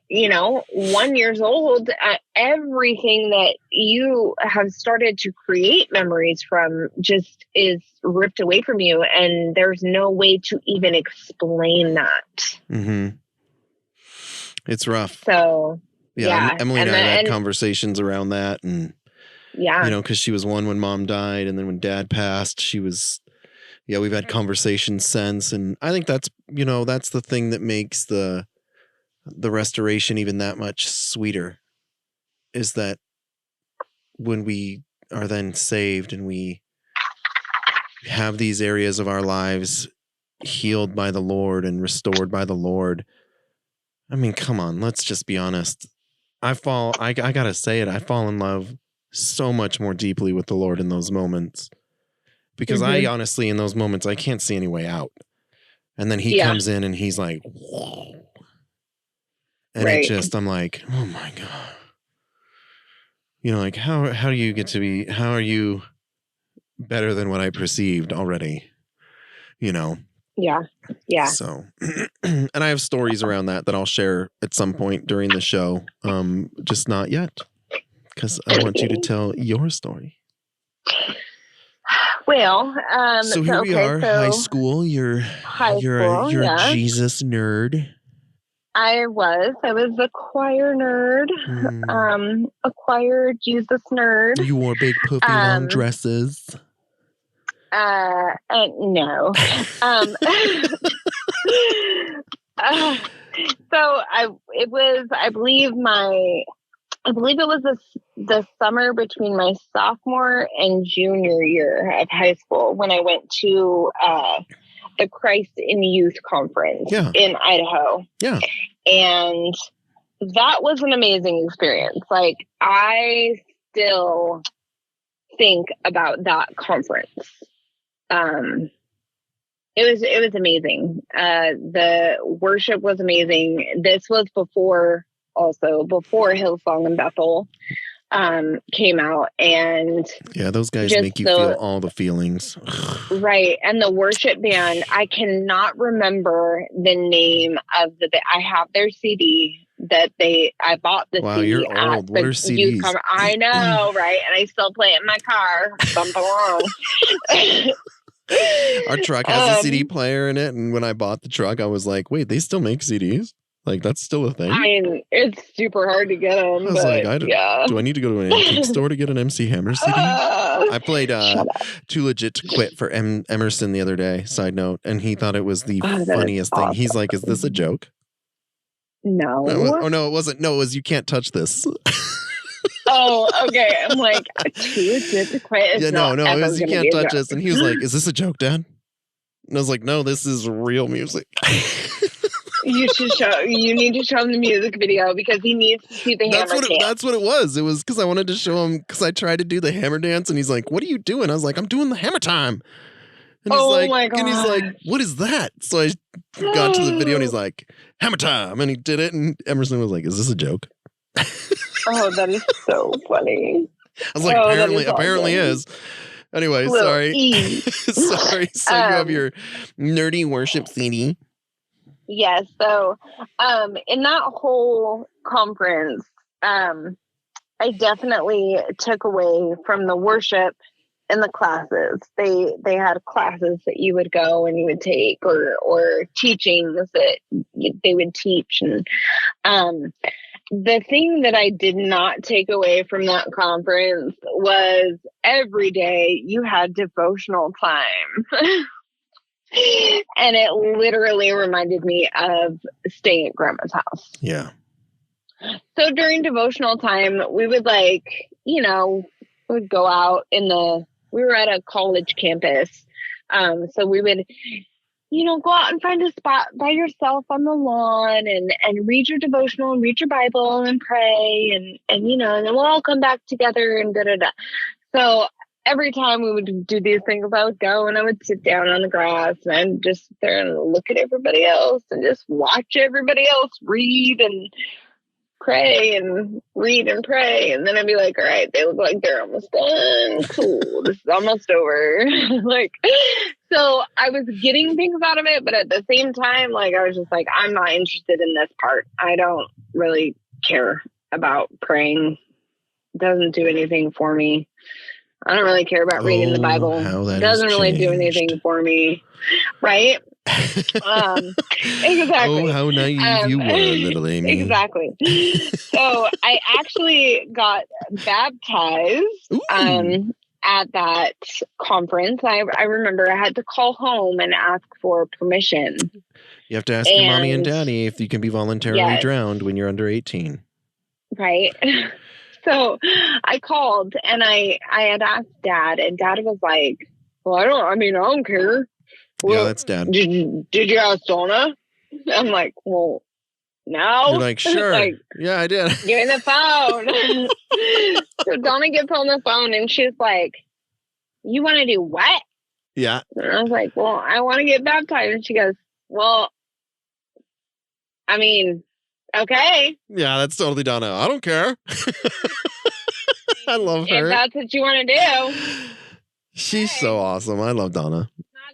1 years old, everything that you have started to create memories from just is ripped away from you. And there's no way to even explain that. Mm-hmm. It's rough. So, Emily and I had conversations around that. And, because she was 1 when mom died. And then when dad passed, she was, we've had conversations since. And I think that's, that's the thing that makes the restoration even that much sweeter, is that when we are then saved and we have these areas of our lives healed by the Lord and restored by the Lord. I mean, come on, let's just be honest. I gotta say it. I fall in love so much more deeply with the Lord in those moments, because I honestly, in those moments, I can't see any way out. And then he comes in and he's like, whoa. And I'm like, oh my God. Like how do you get to be, how are you better than what I perceived already? Yeah. Yeah. So, and I have stories around that I'll share at some point during the show. Just not yet, because I want you to tell your story. Well, so here we are, high school. You're a Jesus nerd. I was a choir nerd, a choir Jesus nerd. You wore big puffy long dresses. No. So I believe it was the summer between my sophomore and junior year of high school when I went to the Christ in Youth conference in Idaho. Yeah. And that was an amazing experience. Like, I still think about that conference. It was amazing. The worship was amazing. This was before Hillsong and Bethel came out, and those guys make you feel all the feelings. Right. And the worship band, I cannot remember the name of I have their CD that I bought the CD. You're old. What are CDs? I know, right? And I still play it in my car. Bump along. Our truck has a CD player in it, and when I bought the truck, I was like, wait, they still make CDs? Like, that's still a thing? I mean, it's super hard to get them. I was do I need to go to an antique store to get an MC Hammer CD? I played Too Legit to Quit for Emerson the other day, side note, and he thought it was the funniest thing. He's like, is this a joke? No. No, it wasn't. No, it was, you can't touch this. Oh, okay. I'm like, Too Legit to Quit. It was, you can't touch this. And he was like, is this a joke, Dad? And I was like, no, this is real music. You need to show him the music video because he needs to see the hammer dance. That's what it was. It was because I wanted to show him, because I tried to do the hammer dance and he's like, what are you doing? I was like, I'm doing the hammer time. And my God. And he's like, what is that? So I got to the video and he's like, hammer time. And he did it. And Emerson was like, is this a joke? Oh, that is so funny. I was like, apparently is. Anyway, sorry. Sorry. So you have your nerdy worship CD. Yes. So in that whole conference, I definitely took away from the worship and the classes. They had classes that you would go and you would take, or teachings that they would teach. And the thing that I did not take away from that conference was every day you had devotional time. And it literally reminded me of staying at grandma's house. Yeah. So during devotional time, we would we'd go out we were at a college campus. So we would, go out and find a spot by yourself on the lawn and read your devotional and read your Bible and pray and then we'll all come back together and da-da-da. So every time we would do these things, I would go and I would sit down on the grass and I'd just sit there and look at everybody else and just watch everybody else read and pray and read and pray. And then I'd be like, all right, they look like they're almost done. Cool. This is almost over. So I was getting things out of it, but at the same time, I was just like, I'm not interested in this part. I don't really care about praying. It doesn't do anything for me. I don't really care about reading the Bible. It doesn't really do anything for me. Right? Exactly. Oh, how naive you were, little Amy. Exactly. So I actually got baptized at that conference. I remember I had to call home and ask for permission. You have to ask your mommy and daddy if you can be voluntarily drowned when you're under 18. Right. So I called and I had asked Dad, and Dad was like, well, I don't care. Well, yeah, that's Dad. Did you ask Donna? I'm like, well, no. You're like, sure. Yeah, I did. Give me the phone. So Donna gets on the phone and she's like, you want to do what? Yeah. And I was like, well, I want to get baptized. And she goes, well, okay. Yeah, that's totally Donna. I don't care. I love her. If that's what you want to do. She's so awesome. I love Donna.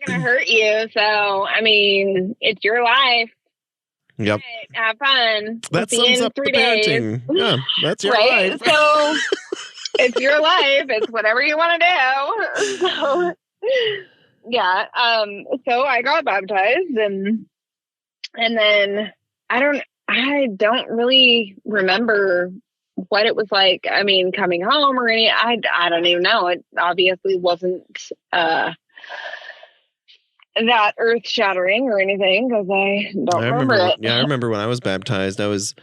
Not going to hurt you. So, I mean, it's your life. Yep. Right, have fun. That See you sums in up 3 the days. parenting. Yeah, that's your right? life. So it's your life. It's whatever you want to do. So yeah. So I got baptized and then I don't really remember what it was like. I mean, coming home or I don't even know. It obviously wasn't that earth shattering or anything because I don't remember it. Yeah, I remember when I was baptized. I was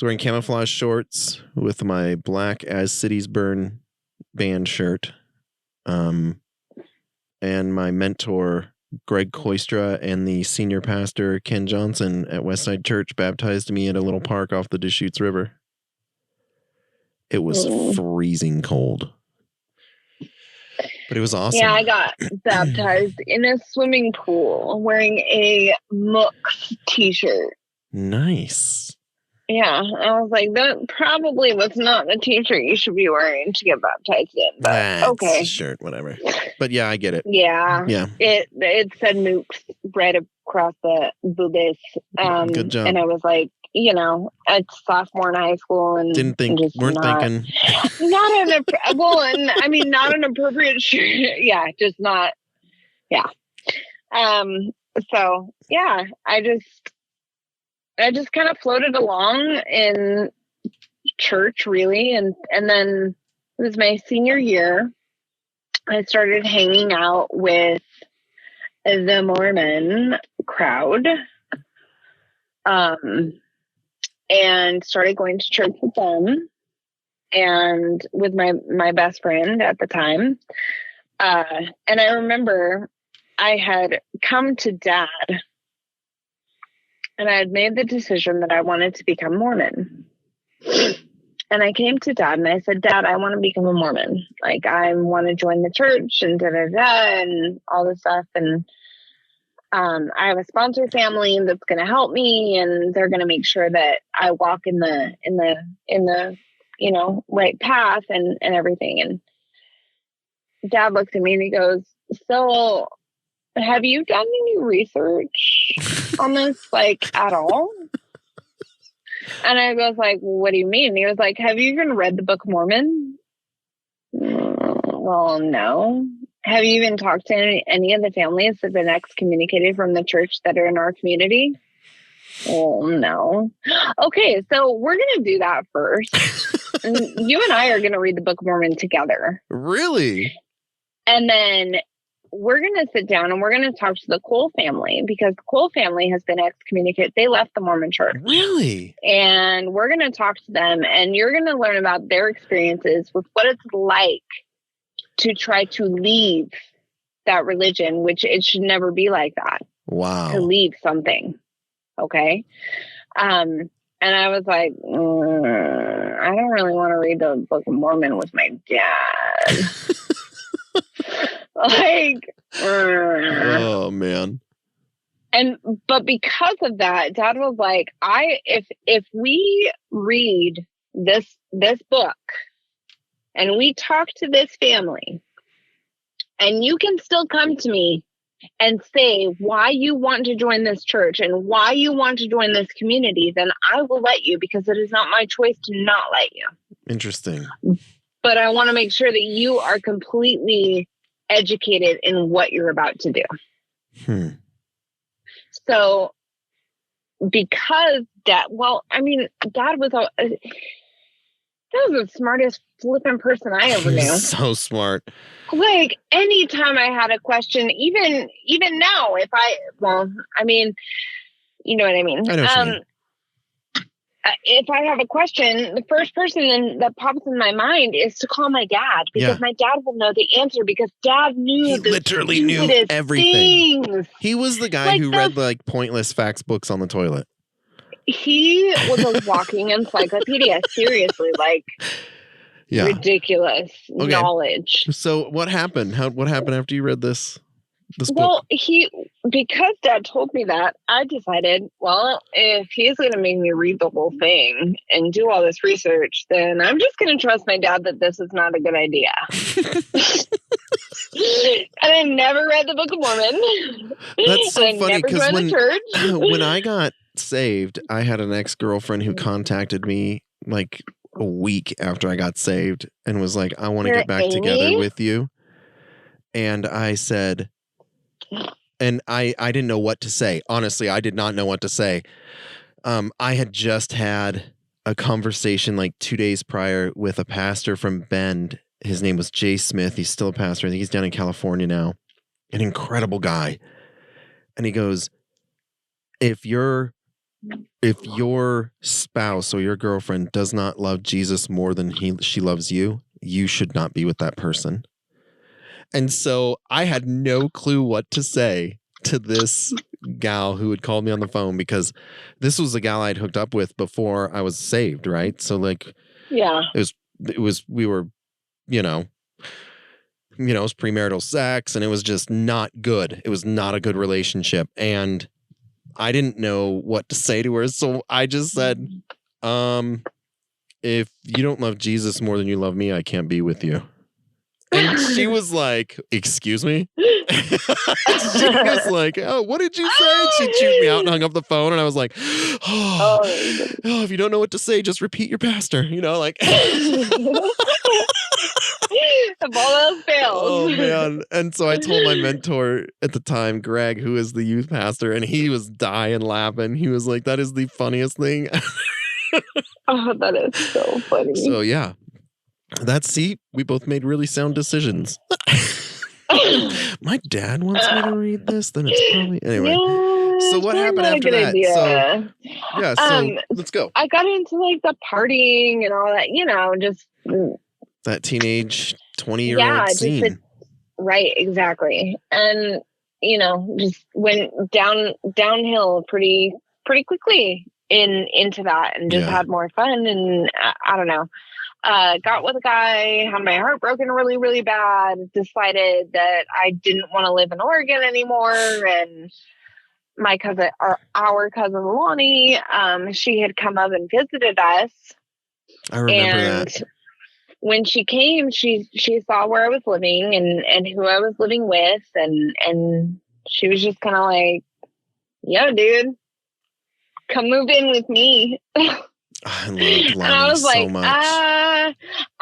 wearing camouflage shorts with my black As Cities Burn band shirt. And my mentor, Greg Koistra, and the senior pastor, Ken Johnson at Westside Church baptized me at a little park off the Deschutes River. It was freezing cold. But it was awesome. Yeah, I got baptized in a swimming pool wearing a Mooks t-shirt. Nice. Yeah, I was like, that probably was not the t-shirt you should be wearing to get baptized in. But okay, shirt, whatever. But yeah, I get it. Yeah, yeah. It said Mooks right across the boobies. Good job. And I was like, it's sophomore in high school, and thinking. not an appropriate shirt. Yeah, just not. Yeah. So yeah, I just kind of floated along in church, really, and then it was my senior year. I started hanging out with the Mormon crowd, and started going to church with them, and with my best friend at the time. And I remember I had come to Dad. And I had made the decision that I wanted to become Mormon. And I came to Dad and I said, Dad, I want to become a Mormon. Like, I want to join the church and and all this stuff. And I have a sponsor family that's going to help me, and they're going to make sure that I walk in the right path and everything. And Dad looks at me and he goes, so have you done any research on this, like, at all? And I was like, what do you mean? He was like, have you even read the Book of Mormon? Well, no. Have you even talked to any of the families that have been excommunicated from the church that are in our community? Well, no. Okay, so we're going to do that first. And you and I are going to read the Book of Mormon together. Really? And then we're going to sit down and we're going to talk to the Cole family, because the Cole family has been excommunicated. They left the Mormon church. Really? And we're going to talk to them, and you're going to learn about their experiences with what it's like to try to leave that religion, which it should never be like that. Wow. To leave something. Okay. And I was like, I don't really want to read the Book of Mormon with my dad. Oh man. But because of that, Dad was like, if we read this book and we talk to this family, and you can still come to me and say why you want to join this church and why you want to join this community, then I will let you, because it is not my choice to not let you. Interesting. But I want to make sure that you are completely educated in what you're about to do. So because Dad was the smartest flipping person I ever knew. So smart. Like, anytime I had a question, even now, you know what I mean? I know what you mean. If I have a question, the first person that pops in my mind is to call my dad, because my dad will know the answer, because Dad knew literally knew everything. Things. He was the guy who read like pointless facts books on the toilet. He was a walking encyclopedia. Seriously, ridiculous knowledge. So what happened? What happened after you read this book? Well, because Dad told me that, I decided, well, if he's going to make me read the whole thing and do all this research, then I'm just going to trust my dad that this is not a good idea. And I never read the Book of Mormon. That's so funny because when I got saved, I had an ex-girlfriend who contacted me like a week after I got saved and was like, I want to get back together with you. And I said, and I didn't know what to say. Honestly, I did not know what to say. I had just had a conversation like 2 days prior with a pastor from Bend. His name was Jay Smith. He's still a pastor. I think he's down in California now. An incredible guy. And he goes, if your spouse or your girlfriend does not love Jesus more than she loves you, you should not be with that person. And so I had no clue what to say to this gal who had called me on the phone, because this was a gal I'd hooked up with before I was saved, right? So like, yeah, we were, it was premarital sex, and it was just not good. It was not a good relationship. And I didn't know what to say to her. So I just said, if you don't love Jesus more than you love me, I can't be with you. And she was like, excuse me? She was like, oh, what did you say? And she chewed me out and hung up the phone. And I was like, if you don't know what to say, just repeat your pastor. Like. If all else fails. Oh, man. And so I told my mentor at the time, Greg, who is the youth pastor, and he was dying laughing. He was like, that is the funniest thing. Oh, that is so funny. So, yeah. We both made really sound decisions. My dad wants me to read this, then it's probably anyway. Yeah, so what happened after that? Idea. So let's go. I got into like the partying and all that, just that teenage 20-year-old scene. Right, exactly. And just went downhill pretty quickly into that, and just had more fun, and I don't know. Got with a guy, had my heart broken really, really bad, decided that I didn't want to live in Oregon anymore. And my cousin, our cousin Lonnie, she had come up and visited us. I remember that. When she came, she saw where I was living and who I was living with. And she was just kind of like, yo, dude, come move in with me. I loved Lonnie so much.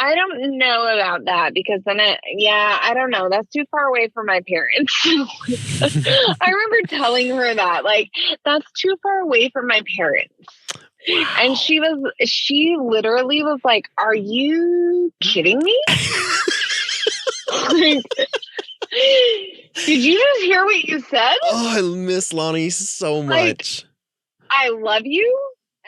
I don't know about that, because then I don't know. That's too far away from my parents. I remember telling her that, like, that's too far away from my parents. Wow. And she literally was like, are you kidding me? Like, did you just hear what you said? Oh, I miss Lonnie so much. Like, I love you.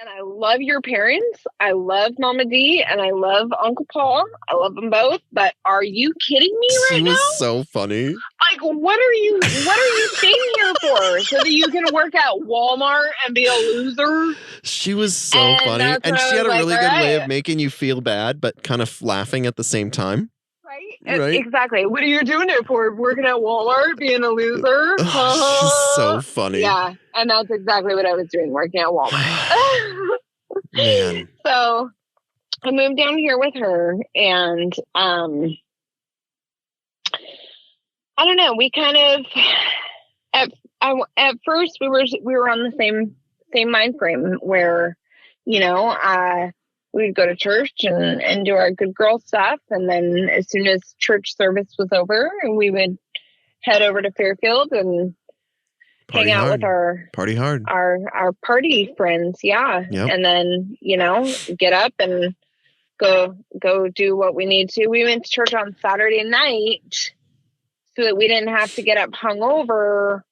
And I love your parents. I love Mama D, and I love Uncle Paul. I love them both. But are you kidding me right now? She was so funny. Like, what are you staying here for? So that you can work at Walmart and be a loser? She was so funny. And she had a really good way of making you feel bad, but kind of laughing at the same time. Right? Exactly. What are you doing it for? Working at Walmart, being a loser? She's so funny. Yeah. And that's exactly what I was doing, working at Walmart. Man. So I moved down here with her, and I don't know. We kind of at first we were on the same mind frame where, we would go to church and do our good girl stuff. And then as soon as church service was over, we would head over to Fairfield and hang out with our party friends. Yeah. Yep. And then, get up and go do what we need to. We went to church on Saturday night so that we didn't have to get up hungover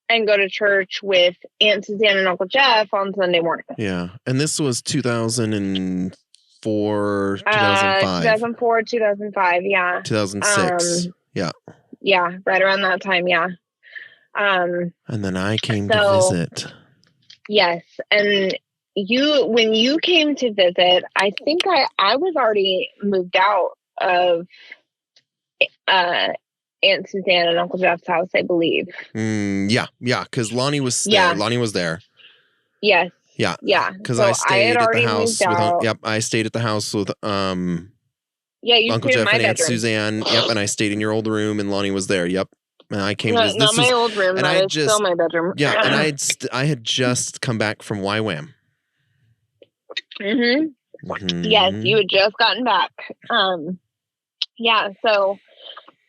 and go to church with Aunt Suzanne and Uncle Geoff on Sunday morning. Yeah. And this was 2004, 2005. 2004, 2005, yeah. 2006. Yeah. Yeah, right around that time, yeah. And then I came to visit. Yes. And when you came to visit, I think I was already moved out of Aunt Suzanne and Uncle Geoff's house, I believe. Yeah, because Lonnie was there. Yeah. Lonnie was there. Yes. Yeah. Yeah. Because I stayed at the house with I stayed at the house with you Uncle Geoff and Aunt Suzanne. Yep, and I stayed in your old room, and Lonnie was there. Yep. And I came to not my old room. and That is still my bedroom. Yeah, and I had just come back from YWAM. Yes, you had just gotten back. Yeah, so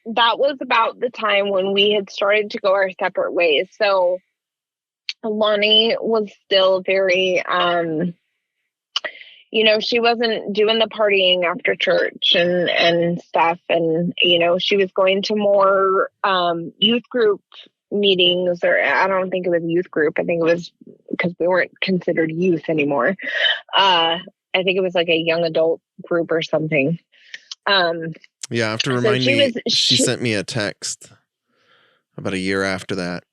that was about the time when we had started to go our separate ways. So Lonnie was still very, she wasn't doing the partying after church and stuff. And, she was going to more youth group meetings, or I don't think it was youth group. I think it was because we weren't considered youth anymore. I think it was like a young adult group or something. You have to remind me, she sent me a text about a year after that.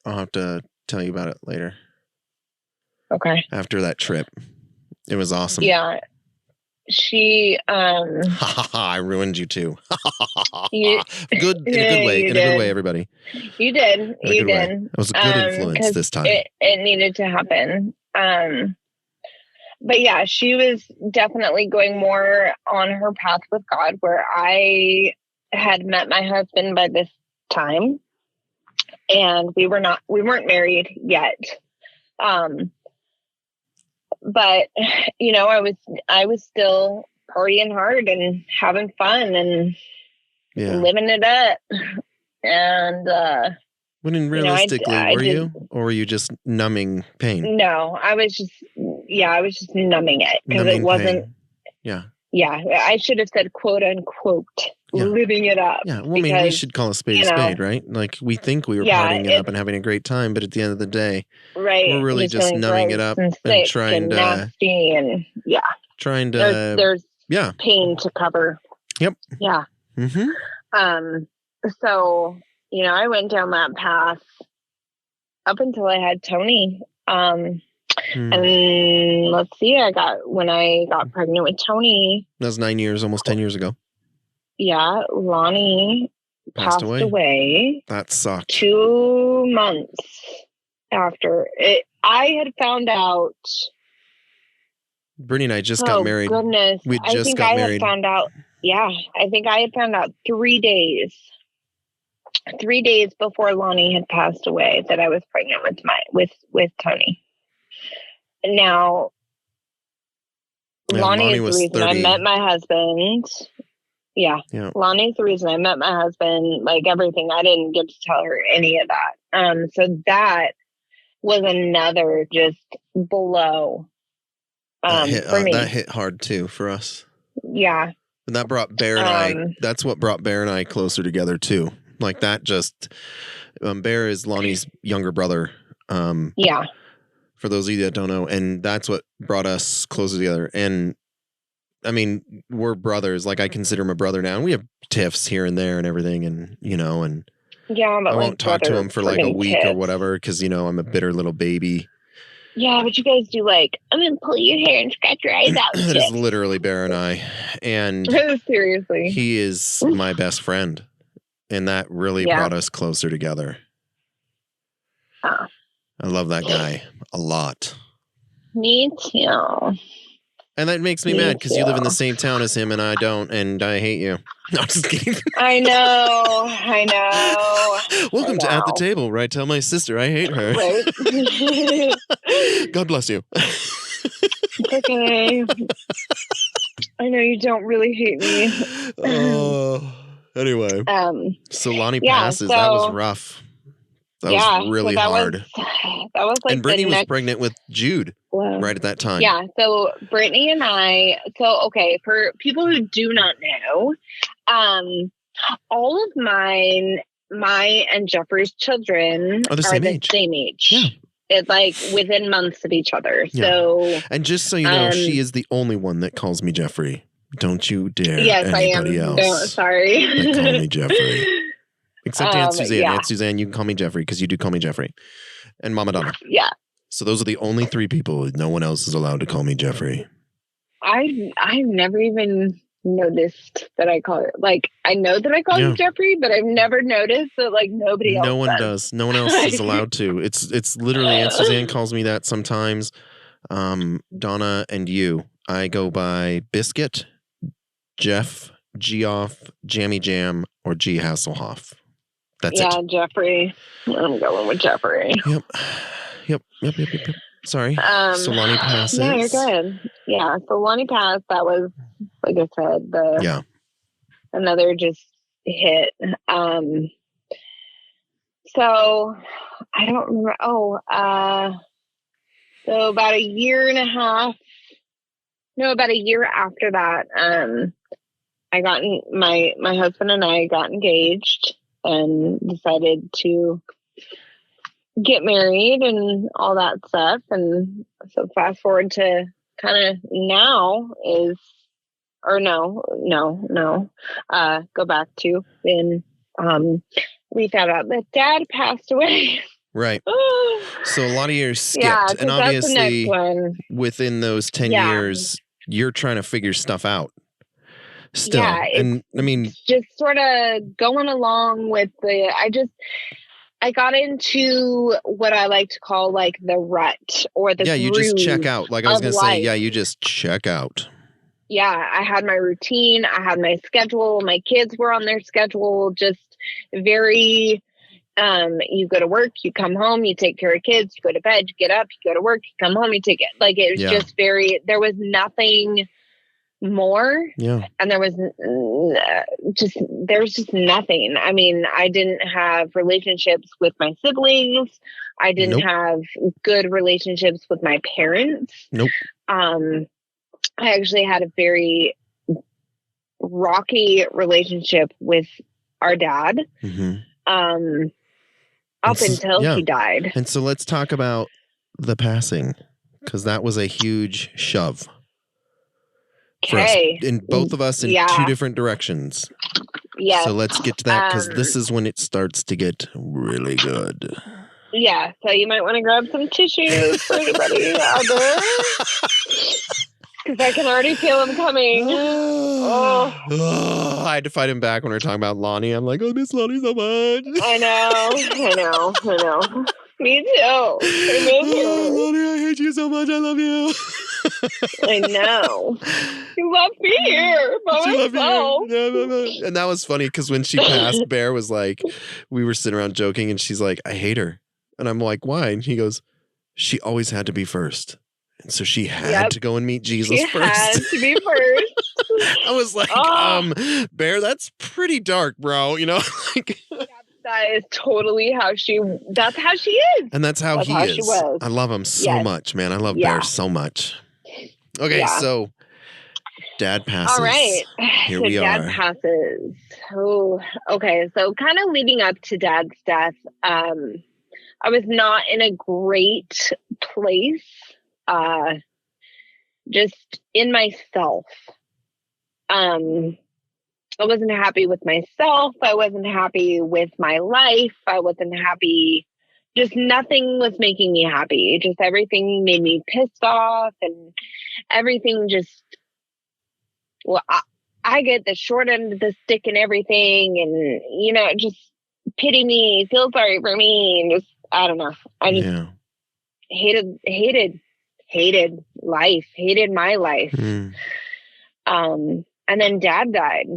I'll have to tell you about it later. Okay. After that trip. It was awesome. Yeah. She I ruined you too. In a good way. In a good way, everybody. You did. You did. It was a good influence this time. It needed to happen. But yeah, she was definitely going more on her path with God, where I had met my husband by this time, and we weren't married yet. But I was still partying hard and having fun and living it up. And when realistically, were you, or were you just numbing pain? No, I was just numbing it because it wasn't. Pain. Yeah. Yeah, I should have said "quote unquote" living it up. Yeah, well, I mean, we should call a spade a spade, right? Like, we think we were partying it up and having a great time, but at the end of the day, we're really just numbing it up and trying to nasty and trying to there's pain to cover. Yep. Yeah. So I went down that path up until I had Tony. And let's see, when I got pregnant with Tony. That was 9 years, almost 10 years ago. Yeah, Lonnie passed away. That sucked. 2 months after it. I had found out. Brittany and I just got married. Oh, goodness. We just got married. Had found out. Yeah, I think I had found out 3 days. 3 days before Lonnie had passed away that I was pregnant with Tony. Now, Lonnie is the reason 30. I met my husband. Yeah. Lonnie's the reason I met my husband, like everything. I didn't get to tell her any of that. So that was another just blow for me. That hit hard too for us. Yeah. And that brought Bear and I, that's what brought Bear and I closer together too. Like that just, Bear is Lonnie's younger brother. Yeah. For those of you that don't know, and that's what brought us closer together. And I mean, we're brothers. Like I consider him a brother now, and we have tiffs here and there and everything. And but I won't talk to him for like a week or whatever because I'm a bitter little baby. Yeah, but you guys do like, I'm gonna pull your hair and scratch your eyes out. That is literally Bear and I, and seriously, he is my best friend, and that really brought us closer together. I love that guy a lot. Me too. And that makes me mad because you live in the same town as him and I don't, and I hate you. No, I'm just kidding. I know. Welcome to At the Table, where I tell my sister I hate her. Right. God bless you. It's okay. I know you don't really hate me. Anyway. So Lonnie passes. That was rough. That was really hard. That was like, and Brittany was pregnant with Jude right at that time. Yeah. So Brittany and I. So okay, for people who do not know, all of my and Jeffrey's children are the same age. Yeah. It's like within months of each other. Yeah. So, and just so you know, she is the only one that calls me Jeffrey. Don't you dare. Yes, anybody I am. Else No, sorry. that call me Jeffrey. Except Aunt Suzanne. Yeah. Aunt Suzanne, you can call me Jeffrey because you do call me Jeffrey. And Mama Donna. Yeah. So those are the only 3 people. No one else is allowed to call me Jeffrey. I've never even noticed that I call it. Like, I know that I call him Jeffrey, but I've never noticed that like nobody else. No one does. No one else is allowed to. It's literally Aunt Suzanne calls me that sometimes. Donna and you. I go by Biscuit, Geoff, Geoff, Jammy Jam, or G Hasselhoff. That's yeah, it. Jeffrey. I'm going with Jeffrey. Yep. Sorry. So Lonnie passes. No, you're good. Yeah, so Lonnie passed. That was, like I said, another just hit. So I don't remember. So about a year after that, my husband and I got engaged and decided to get married and all that stuff. And so fast forward to kind of now go back to when we found out that Dad passed away. Right. So a lot of years skipped. Yeah, and obviously that's the next one. Within those 10 years, you're trying to figure stuff out still. Yeah, and I mean, just sort of going along with I got into what I like to call like the rut or the you just check out. Like I was going to say, you just check out. Yeah, I had my routine. I had my schedule. My kids were on their schedule. Just very, you go to work, you come home, you take care of kids, you go to bed, you get up, you go to work, you come home, you take it. Like it was just there was nothing more. Yeah. And there was just nothing. I mean, I didn't have relationships with my siblings. I didn't have good relationships with my parents. Nope. I actually had a very rocky relationship with our dad. Mm-hmm. Up until he died. And so let's talk about the passing, because that was a huge shove. Okay. In both of us in two different directions. Yeah. So let's get to that, because this is when it starts to get really good. Yeah. So you might want to grab some tissues for anybody out there. Because I can already feel him coming. I had to fight him back when we were talking about Lonnie. I'm like, I miss Lonnie so much. I know. Me too. I miss her. Lonnie, I hate you so much. I love you. I know. You left me here by myself. And that was funny because when she passed, Bear was like, we were sitting around joking and she's like, I hate her. And I'm like, why? And he goes, she always had to be first. And so she had to go and meet Jesus first. She had to be first. I was like, Bear, that's pretty dark, bro. You know? That is totally that's how she is. And that's how he is. She was. I love him so much, man. I love Bear so much. Okay, so Dad passes. All right. Here we are. Dad passes. Oh, okay. So kind of leading up to Dad's death, I was not in a great place. Just in myself. I wasn't happy with myself. I wasn't happy with my life. I wasn't happy. Just nothing was making me happy. Just everything made me pissed off and everything just, I get the short end of the stick and everything. And, just pity me, feel sorry for me. And just, I don't know. I just hated life, hated my life. And then Dad died.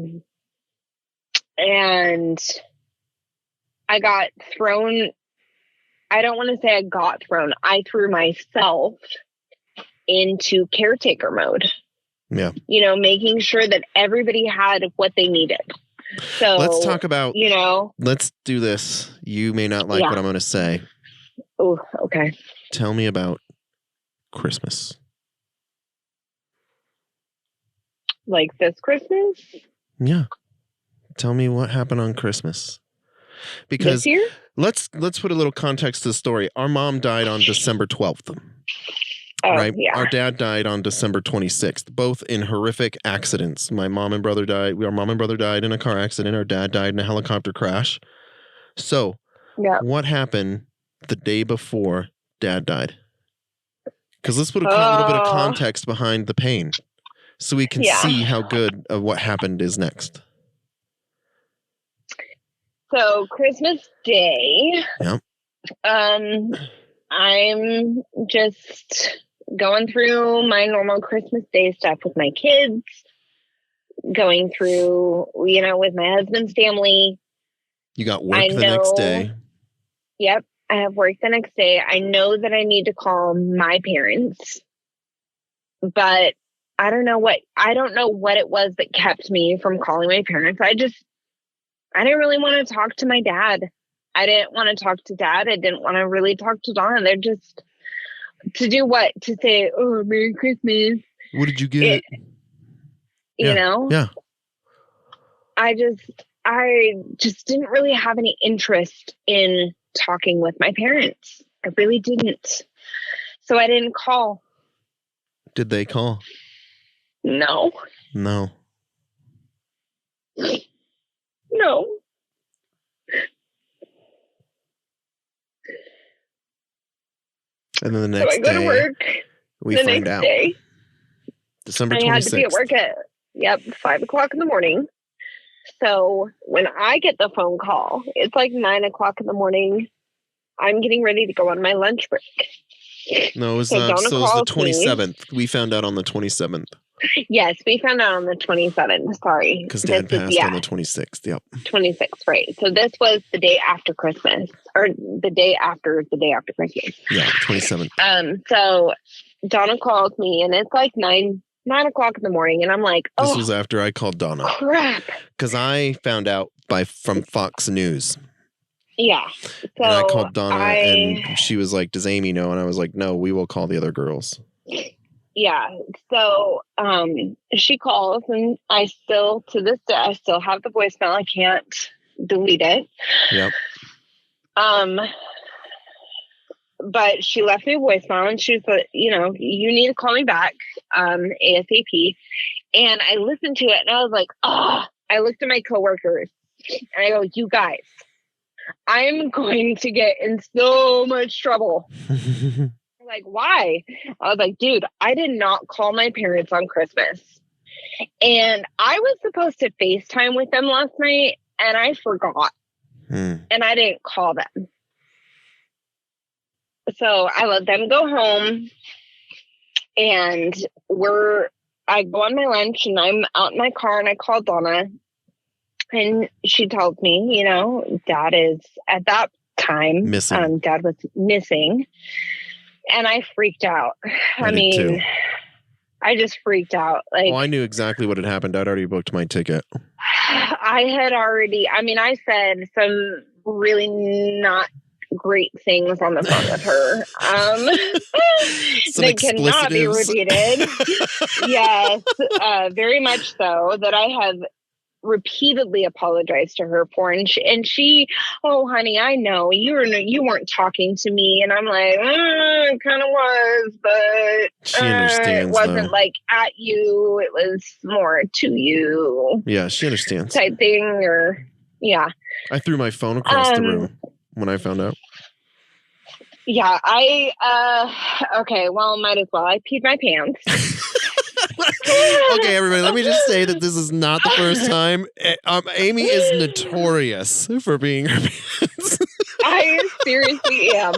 And I got thrown. I don't want to say I got thrown. I threw myself into caretaker mode. Yeah. Making sure that everybody had what they needed. So let's talk about, let's do this. You may not like what I'm going to say. Oh, okay. Tell me about Christmas. Like this Christmas? Yeah. Tell me what happened on Christmas. Because this year? Let's put a little context to the story. Our mom died on December 12th. Right? Yeah. Our dad died on December 26th, both in horrific accidents. Our mom and brother died in a car accident. Our dad died in a helicopter crash. So, what happened the day before Dad died? Because let's put a little bit of context behind the pain so we can see how good of what happened is next. So Christmas Day, I'm just going through my normal Christmas Day stuff with my kids, going through, with my husband's family. You got work the next day. Yep. I have work the next day. I know that I need to call my parents, but I don't know what it was that kept me from calling my parents. I didn't really want to talk to my dad. I didn't want to talk to Dad. I didn't want to really talk to Donna. They're just to do what? To say, "Oh, Merry Christmas." What did you get? You know? Yeah. I just didn't really have any interest in talking with my parents. I really didn't. So I didn't call. Did they call? No. No. No. And then the next so I go day, to work. we the find next out. Day, December 26th. I had to be at work at 5:00 in the morning. So when I get the phone call, it's like 9:00 in the morning. I'm getting ready to go on my lunch break. No, it was, so it was the calls 27th. We found out on the 27th. Yes, we found out on the 27th. Sorry. Because Dad passed on the 26th. Yep. 26th, right. So this was the day after Christmas, or the day after Christmas. Yeah, 27th. So Donna calls me, and it's like 9:00 in the morning, and I'm like, oh, this was after I called Donna. Crap. Because I found out from Fox News. Yeah. So and I called Donna, and she was like, does Amy know? And I was like, no, we will call the other girls. Yeah. So she calls, and I still, to this day, I still have the voicemail. I can't delete it. Yep. But she left me a voicemail, and she said, you need to call me back ASAP. And I listened to it, and I was like, I looked at my coworkers, and I go, you guys, I'm going to get in so much trouble. Like, why? I was like, dude, I did not call my parents on Christmas. And I was supposed to FaceTime with them last night, and I forgot. And I didn't call them. So I let them go home, and I go on my lunch, and I'm out in my car, and I call Donna, and she tells me, Dad is at that time missing. Dad was missing, and I freaked out. I mean, too. I just freaked out. Like, I knew exactly what had happened. I'd already booked my ticket. I said some really not great things on the phone with her. That cannot be repeated. Yes, very much so. That I have repeatedly apologized to her for, and she, oh honey, I know you weren't talking to me, and I'm like, it kind of was, but she understands. It wasn't though. like at you, it was more to you. Yeah, she understands. Type thing, or yeah. I threw my phone across the room when I found out. Yeah, okay, well, might as well. I peed my pants. Okay, everybody, let me just say that this is not the first time. Amy is notorious for being her pants. I seriously am.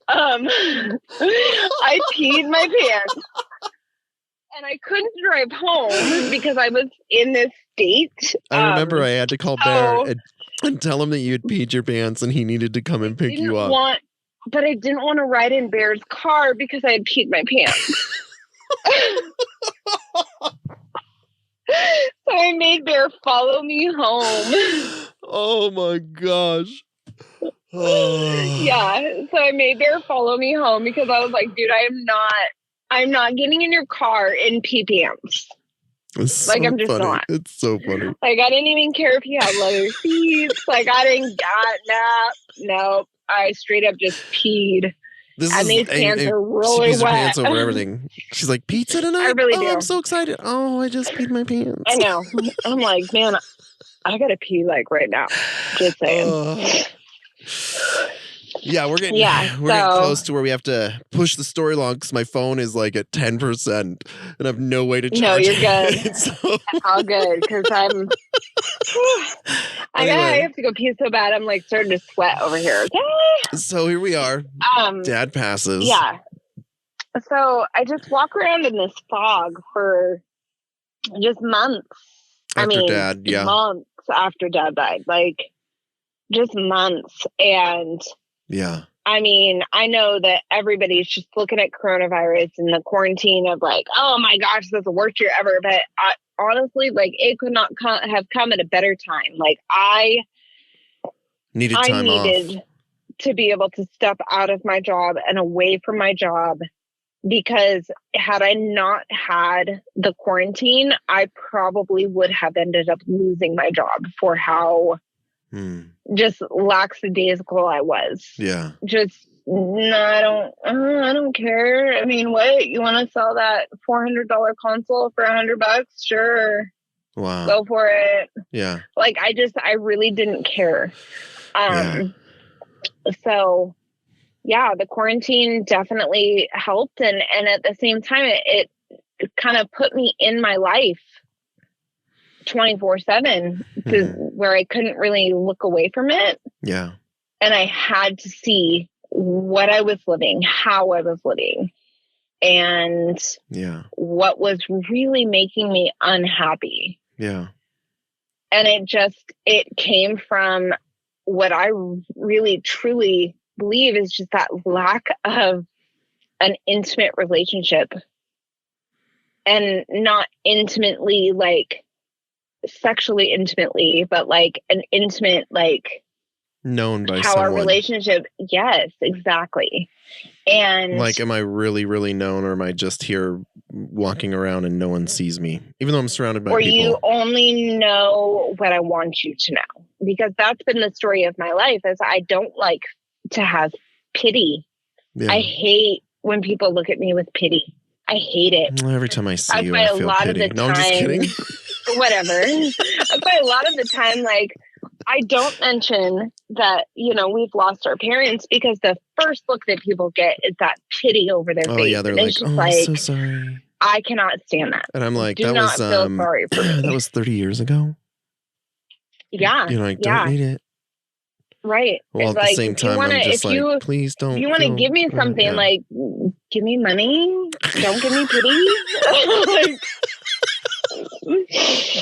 I peed my pants, and I couldn't drive home because I was in this state. I remember I had to call Bear and tell him that you had peed your pants, and he needed to come and pick you up. But I didn't want to ride in Bear's car because I had peed my pants. So I made Bear follow me home. Oh my gosh. Yeah, so I made Bear follow me home because I was like, dude, I'm not getting in your car in pee pants. It's like, so I'm just funny. not. It's so funny. Like, I didn't even care if you had leather seats. Like, I didn't nope. I straight up just peed. These pants are really she pees wet. her pants over everything. She's like, pizza tonight? I really do. I'm so excited. Oh, I just peed my pants. I know. I'm like, man, I gotta pee like right now. Just saying. Yeah, we're getting close to where we have to push the story along because my phone is like at 10% and I have no way to charge it. No, you're good. So. All good because I have to go pee so bad. I'm like starting to sweat over here. Okay? So here we are. Dad passes. Yeah. So I just walk around in this fog for just months. After Dad, yeah. Months after Dad died. Like, just months. And yeah. I mean, I know that everybody's just looking at coronavirus and the quarantine of like, oh my gosh, that's the worst year ever. But honestly, like, it could not have come at a better time. Like, I needed time off to be able to step out of my job and away from my job, because had I not had the quarantine, I probably would have ended up losing my job for how just lackadaisical I was. Yeah. Just, no, I don't care. I mean, what, you want to sell that $400 console for $100? Sure. Wow. Go for it. Yeah. Like, I really didn't care. So yeah, the quarantine definitely helped. And at the same time, it kind of put me in my life 24/7 to where I couldn't really look away from it. Yeah. And I had to see what I was living, how I was living, and what was really making me unhappy. Yeah. And it came from what I really truly believe is just that lack of an intimate relationship, and not intimately, like sexually intimately, but like an intimate, like known by how someone. Our relationship. Yes, exactly. And like, am I really, really known, or am I just here walking around and no one sees me, even though I'm surrounded by people? Or you only know what I want you to know, because that's been the story of my life. Is I don't like to have pity. Yeah. I hate when people look at me with pity. I hate it. Every time I see you, I feel pity. No, I'm just kidding. Whatever. That's why a lot of the time, like, I don't mention that, we've lost our parents, because the first look that people get is that pity over their face. Oh, yeah, they're like, oh, I'm so sorry. I cannot stand that. And I'm like, that was, sorry for me. That was 30 years ago. Yeah. I don't need it. Right. Well, at the same time, I'm just like, please don't. If you want to give me something, like, give me money. Don't give me pity.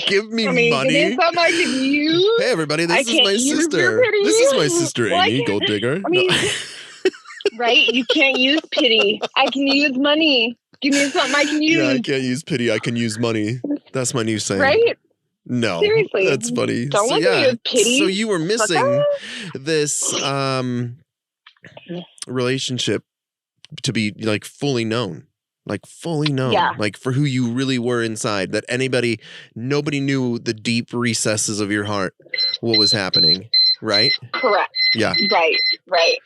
Give me money. Give me something I can use. Hey, everybody, this is my sister. This is my sister, Amy, Gold Digger. Right? You can't use pity. I can use money. Give me something I can use. Yeah, I can't use pity. I can use money. That's my new saying. Right? No. Seriously. That's funny. Don't look at me with pity. So you were missing this relationship to be, like, fully known. Like, fully known. Yeah. Like, for who you really were inside. That nobody knew the deep recesses of your heart, what was happening. Right? Correct. Yeah. Right.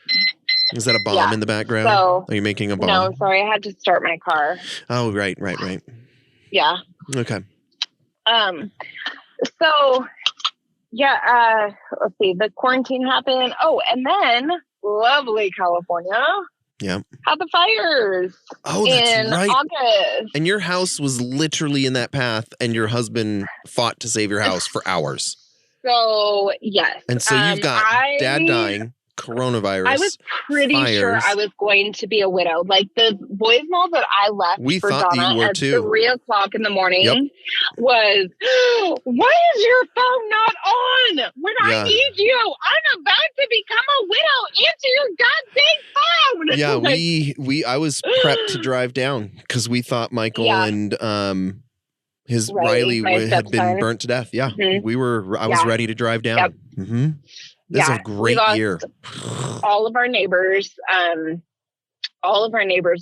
Is that a bomb in the background? So, are you making a bomb? No, sorry. I had to start my car. Oh, right. Yeah. Okay. So, yeah, let's see. The quarantine happened. Oh, and then lovely California. Yeah. Had the fires. Oh, that's in right. August. And your house was literally in that path, and your husband fought to save your house for hours. So, yes. And so you've got dad dying, coronavirus. I was pretty sure I was going to be a widow. Like, the voicemail that I left for Donna at 3:00 in the morning was, why is your phone not on? When I need you, I'm about to become a widow. Answer your goddamn phone. Yeah, I was prepped to drive down because we thought Michael and his Riley had been burnt to death. Yeah, mm-hmm. I was ready to drive down. Yep. Mm-hmm. This is a great year. All of our neighbors, are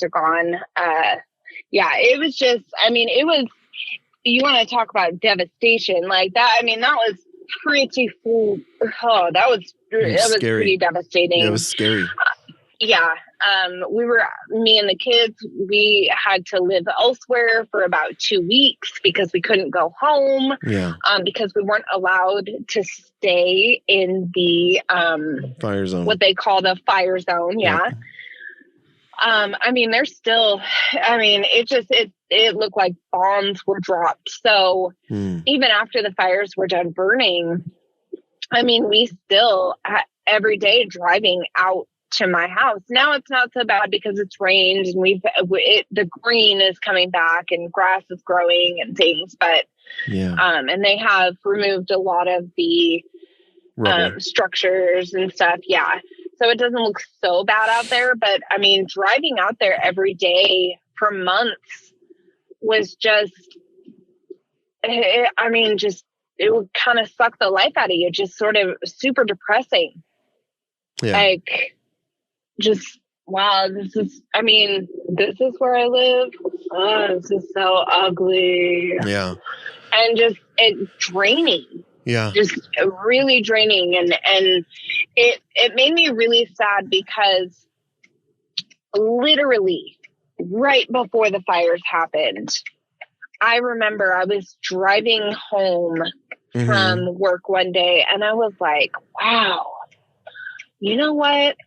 gone. It was just, it was, you want to talk about devastation like that. That was pretty full. Oh, that was pretty devastating. Yeah, it was scary. Me and the kids, we had to live elsewhere for about 2 weeks because we couldn't go home. Yeah. Because we weren't allowed to stay in the fire zone. What they call the fire zone. Yeah. There's still, it looked like bombs were dropped. So even after the fires were done burning, we still every day driving out to my house. Now it's not so bad because it's rained and the green is coming back and grass is growing and things, but and they have removed a lot of the structures and stuff. Yeah. So it doesn't look so bad out there. But I mean, driving out there every day for months was just, it would kind of suck the life out of you. Just sort of super depressing. Yeah. Like, just, wow, this is where I live. Oh, this is so ugly. Yeah. And just draining. Yeah. Just really draining. And it made me really sad because literally right before the fires happened, I remember I was driving home from work one day and I was like, wow, you know what?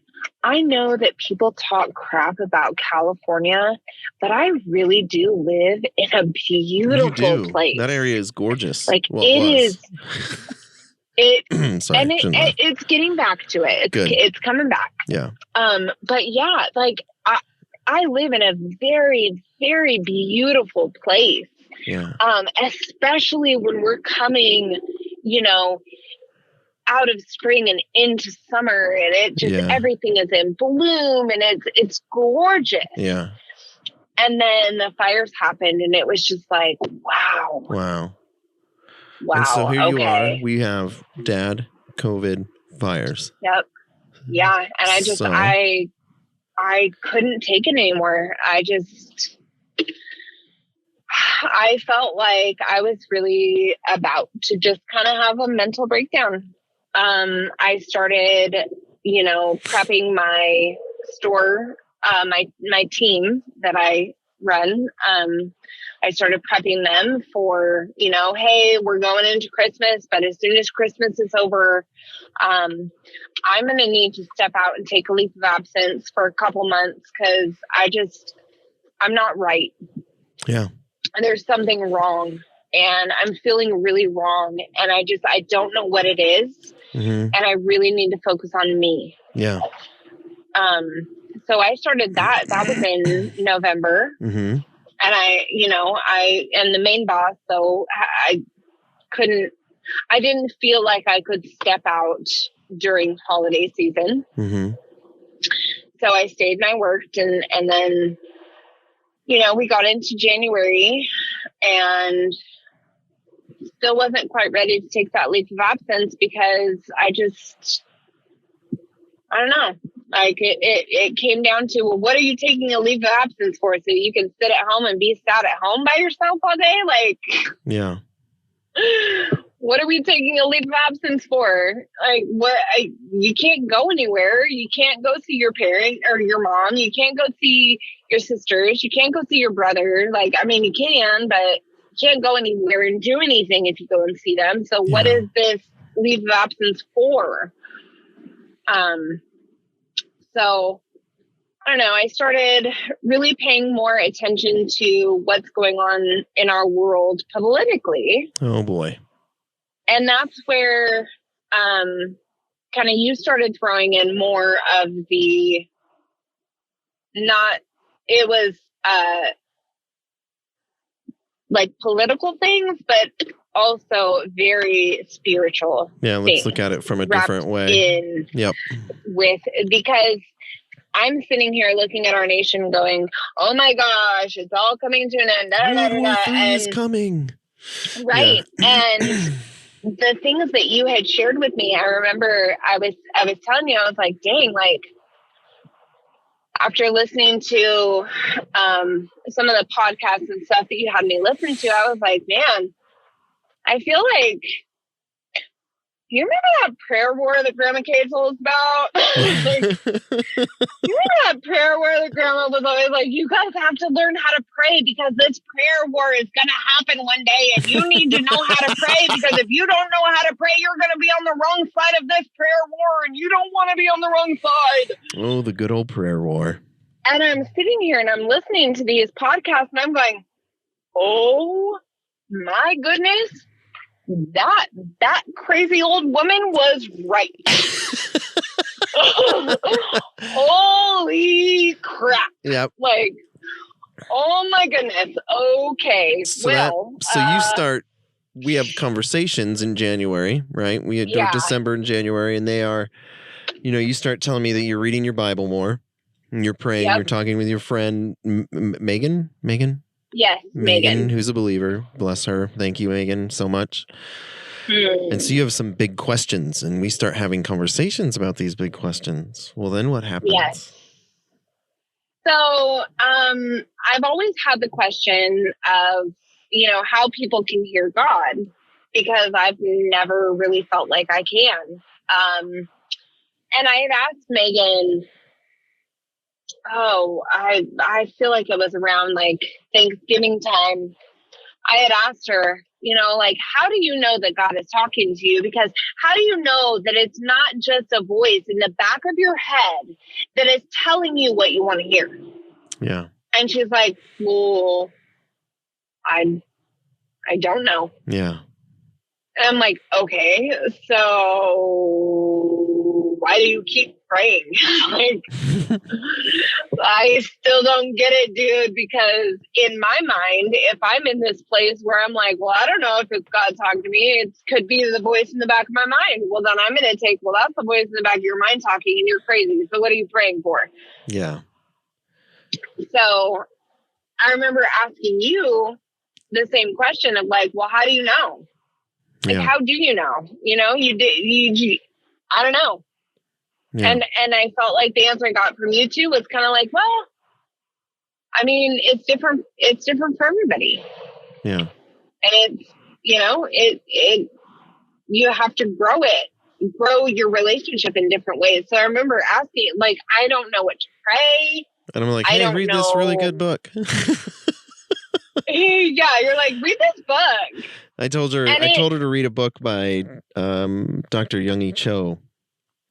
I know that people talk crap about California, but I really do live in a beautiful place. That area is gorgeous. Like, well, it is. Sorry, and it's getting back to it. It's coming back. Yeah. But yeah, like I live in a very, very beautiful place. Yeah. Especially when we're coming, out of spring and into summer, and it just everything is in bloom and it's gorgeous. Yeah. And then the fires happened and it was just like, wow. And so here you are. We have Dad, COVID, fires. Yep. Yeah. And I couldn't take it anymore. I felt like I was really about to just kind of have a mental breakdown. I started, prepping my store, my team that I run. I started prepping them for, hey, we're going into Christmas, but as soon as Christmas is over, I'm going to need to step out and take a leave of absence for a couple months because I'm not right. Yeah. There's something wrong and I'm feeling really wrong. And I don't know what it is. And I really need to focus on me. Yeah. So I started that. That was in November. And I am the main boss. So I didn't feel like I could step out during holiday season. So I stayed and I worked and then, we got into January and still wasn't quite ready to take that leave of absence because I don't know. Like it came down to, well, what are you taking a leave of absence for? So you can sit at home and be sad at home by yourself all day? Like, yeah. What are we taking a leave of absence for? Like, you can't go anywhere. You can't go see your parent or your mom. You can't go see your sisters. You can't go see your brother. Like, I mean, you can, but you can't go anywhere and do anything if you go and see them. So what is this leave of absence for? So I don't know. I started really paying more attention to what's going on in our world politically. Oh boy. And that's where kind of you started throwing in more of the like political things, but also very spiritual. Yeah, let's look at it from a different way. Because I'm sitting here looking at our nation going, oh my gosh, it's all coming to an end. World War III is coming. Right. Yeah. And the things that you had shared with me, I remember I was telling you, I was like, dang, like after listening to some of the podcasts and stuff that you had me listen to, I was like, man, I feel like, you remember that prayer war that Grandma Kay told us about? You remember that prayer war that Grandma was always like, you guys have to learn how to pray because this prayer war is going to happen one day and you need to know how to pray because if you don't know how to pray, you're going to be on the wrong side of this prayer war and you don't want to be on the wrong side. Oh, the good old prayer war. And I'm sitting here and I'm listening to these podcasts and I'm going, oh my goodness. That crazy old woman was right. Holy crap. Yep. Like, oh my goodness. Okay. So you start we have conversations in January, right? We do December and January, and they are, you start telling me that you're reading your Bible more, and you're praying, you're talking with your friend, Megan? Yes, Megan, who's a believer. Bless her. Thank you, Megan, so much. And so you have some big questions, and we start having conversations about these big questions. Well, then what happens? Yes. So I've always had the question of, how people can hear God, because I've never really felt like I can. And I had asked Megan, I feel like it was around like Thanksgiving time. I had asked her, how do you know that God is talking to you? Because how do you know that it's not just a voice in the back of your head that is telling you what you want to hear? Yeah. And she's like, well, I don't know. Yeah. And I'm like, okay, so why do you keep praying? Like, I still don't get it, dude, because in my mind, if I'm in this place where I'm like, well, I don't know if it's God talking to me, it could be the voice in the back of my mind. Well, then I'm going to take, that's the voice in the back of your mind talking, and you're crazy. So what are you praying for? Yeah. So I remember asking you the same question of like, well, how do you know? Like, how do you know? You I don't know. Yeah. And I felt like the answer I got from you too was kind of like, well, I mean, it's different for everybody. Yeah. And it's, you have to grow your relationship in different ways. So I remember asking, like, I don't know what to pray. And I'm like, hey, read this really good book. Yeah, you're like, read this book. I told her to read a book by Dr. Young-E Cho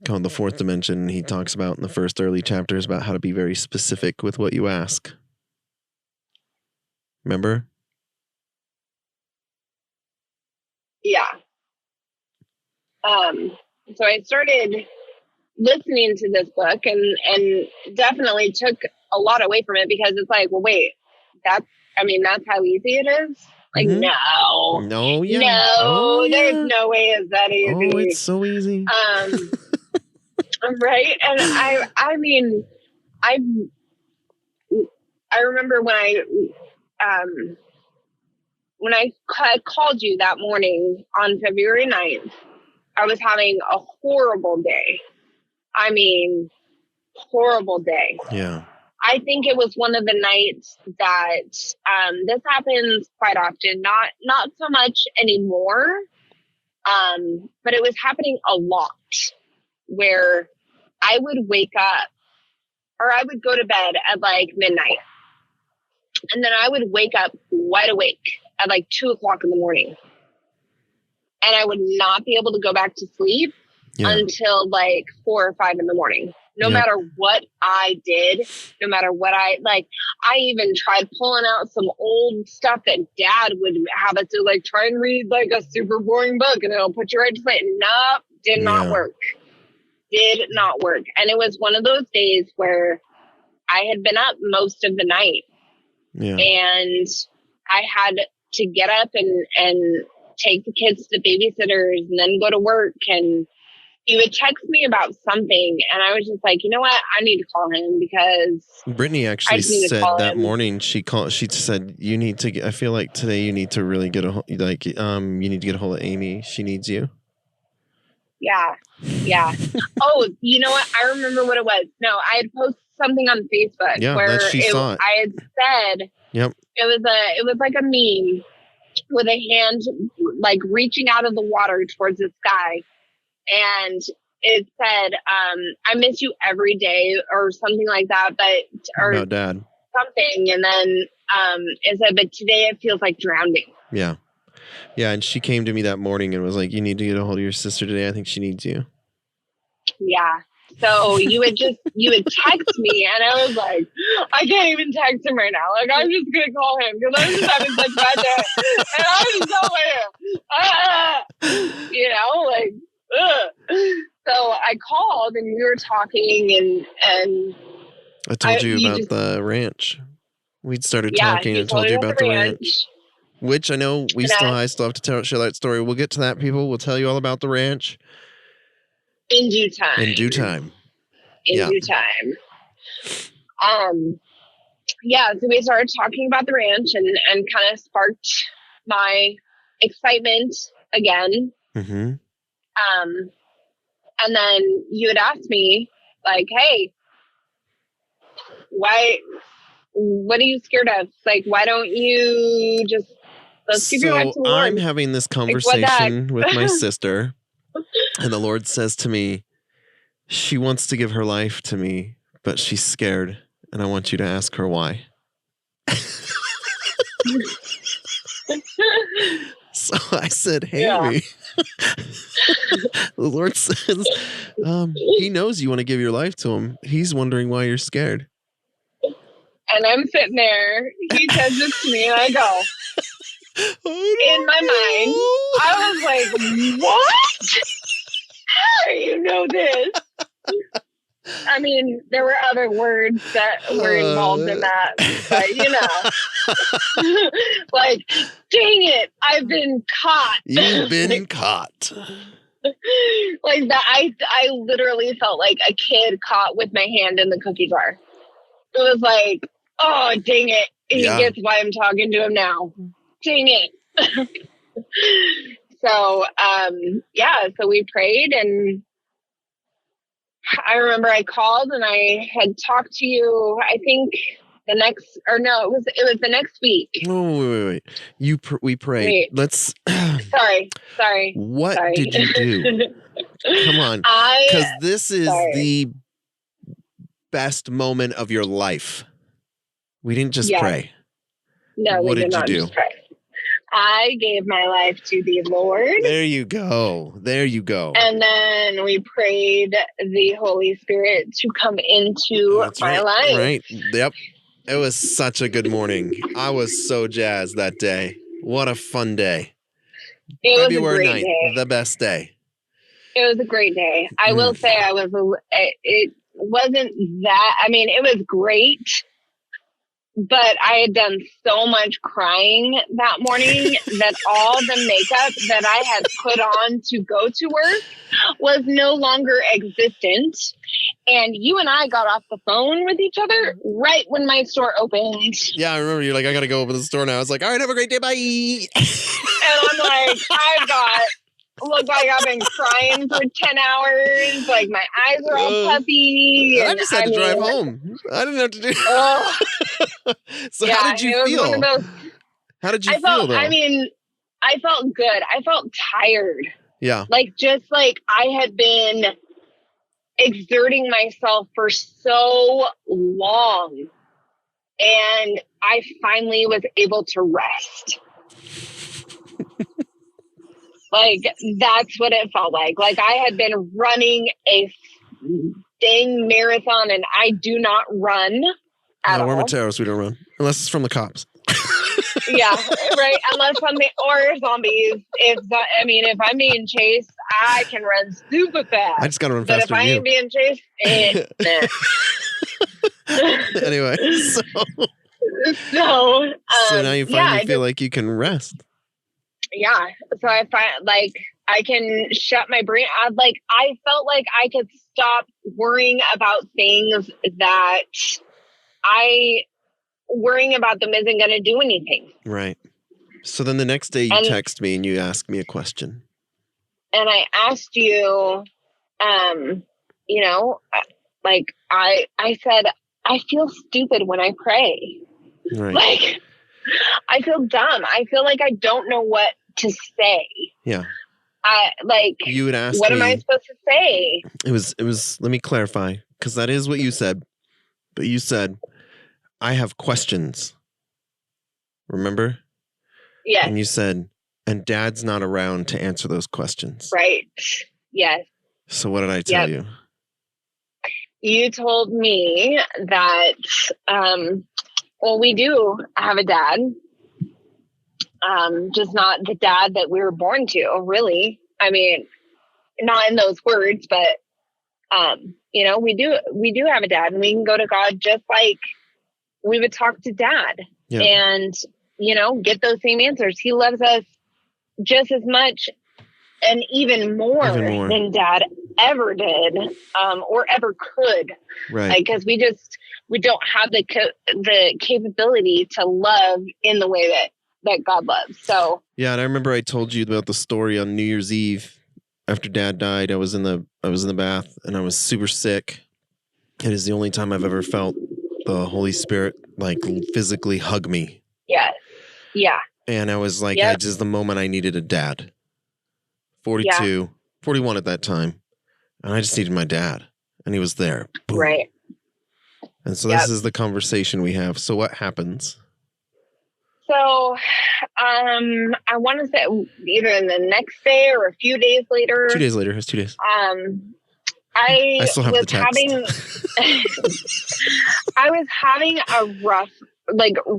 called The Fourth Dimension. He talks about in the first early chapters about how to be very specific with what you ask. Remember? Yeah. So I started listening to this book and definitely took a lot away from it, because it's like, well, wait, that's how easy it is. Like, no, there's no way it's that easy. Oh, it's so easy. Right. And I remember when I called you that morning on February 9th, I was having a horrible day. I mean, horrible day. Yeah. I think it was one of the nights that this happens quite often, not so much anymore, but it was happening a lot, where I would wake up, or I would go to bed at like midnight, and then I would wake up wide awake at like 2:00 in the morning, and I would not be able to go back to sleep until like 4 or 5 in the morning. No matter what I did, no matter what I even tried pulling out some old stuff that Dad would have us do, like try and read like a super boring book and it'll put you right to sleep. Nope, did not work. Did not work. And it was one of those days where I had been up most of the night. Yeah. And I had to get up and take the kids to babysitters and then go to work, and he would text me about something, and I was just like, you know what? I need to call him, because Brittany actually said that morning, she said, you need to I feel like today you need to really get you need to get a hold of Amy. She needs you. Yeah. Yeah. Oh, you know what? I remember what it was. No, I had posted something on Facebook where saw it. I had said, it was like a meme with a hand like reaching out of the water towards the sky. And it said, I miss you every day, or something like that, or about Dad. Something. And then it said, but today it feels like drowning. Yeah. Yeah. And she came to me that morning and was like, you need to get a hold of your sister today. I think she needs you. Yeah. So you would text me, and I was like, I can't even text him right now. Like, I'm just going to call him, because I'm just having such a bad day. And I was telling him, So I called, and we were talking, and I told you about the ranch. We'd started talking and told you about the ranch. Which I know I still have to share that story. We'll get to that, people. We'll tell you all about the ranch. In due time. In due time. Yeah, so we started talking about the ranch and kind of sparked my excitement again. Mm-hmm. And then you had asked me, like, hey, what are you scared of? Like, why don't you just, let's give your life to the Lord. I'm having this conversation with my sister, and the Lord says to me, she wants to give her life to me, but she's scared, and I want you to ask her why. So I said, hey, the Lord says, he knows you want to give your life to him. He's wondering why you're scared. And I'm sitting there. He says this to me, and I go, in my mind, I was like, what? How do you know this? I mean, there were other words that were involved in that, but you know, like, dang it, I've been caught. You've been caught. Like that, I literally felt like a kid caught with my hand in the cookie jar. It was like, oh, dang it. He gets why I'm talking to him now. Dang it. So, so we prayed, and I remember I called and I had talked to you, I think it was the next week. Oh, wait. We prayed. Wait. Let's. Sorry. What did you do? Come on. Because this is the best moment of your life. We didn't just pray. No, what we did not you do? Just pray. I gave my life to the Lord. There you go. And then we prayed the Holy Spirit to come into my life. Right. Yep. It was such a good morning. I was so jazzed that day. What a fun day. February 9th, the best day. It was a great day. I will say it wasn't that, I mean, it was great. But I had done so much crying that morning that all the makeup that I had put on to go to work was no longer existent. And you and I got off the phone with each other right when my store opened. Yeah, I remember you're like, I got to go open the store now. I was like, all right, have a great day. Bye. And I'm like, look like I've been crying for 10 hours. Like my eyes are all puffy. And I just had to drive home. I didn't have to do So how did you feel? How did you feel though? I mean, I felt good. I felt tired. Yeah. Like just like I had been exerting myself for so long. And I finally was able to rest. Like, that's what it felt like. Like, I had been running a dang marathon, and I do not run at all. We're Materos, we don't run. Unless it's from the cops. Yeah, right? Unless or zombies. If I'm being chased, I can run super fast. I just got to run faster than you. But if I ain't being chased, Anyway, so now you finally feel like you can rest. Yeah. So I find I can shut my brain. I felt like I could stop worrying about things that worrying about them isn't going to do anything. Right. So then the next day you text me and you ask me a question. And I asked you, I said, I feel stupid when I pray. Right. I feel dumb. I feel like I don't know what to say. Yeah. You would ask what me, am I supposed to say? It was, let me clarify, because that is what you said. But you said, I have questions. Remember? Yes. And you said, and Dad's not around to answer those questions. Right. Yes. So what did I tell you? You told me that, we do have a dad. Just not the dad that we were born to, really. I mean, not in those words, but, we do have a dad, and we can go to God just like we would talk to Dad. Yeah. And get those same answers. He loves us just as much and even more than Dad ever did, or ever could. Right. Because we don't have the capability to love in the way that God loves. So yeah, and I remember I told you about the story on New Year's Eve after Dad died. I was in the bath and I was super sick. It is the only time I've ever felt the Holy Spirit like physically hug me. Yes. Yeah. And I was like, Yep. just the moment I needed a dad. 42, 41 at that time. And I just needed my dad. And he was there. Boom. Right. And so this is the conversation we have. So what happens? So I want to say either the next day or a few days later. 2 days later. It's 2 days. I still have the text. I was having a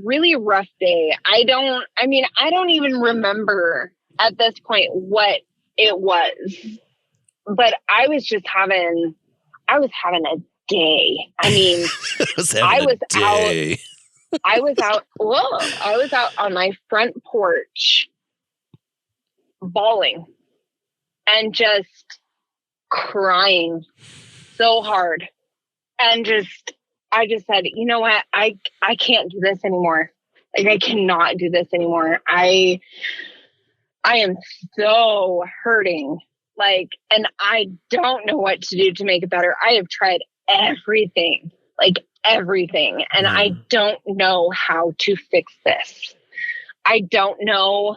really rough day. I don't even remember at this point what it was, but I was having a day. I mean, I was out on my front porch bawling and just crying so hard. And I just said, you know what? I can't do this anymore. Like, I cannot do this anymore. I am so hurting. Like, and I don't know what to do to make it better. I have tried everything. And I don't know how to fix this. I don't know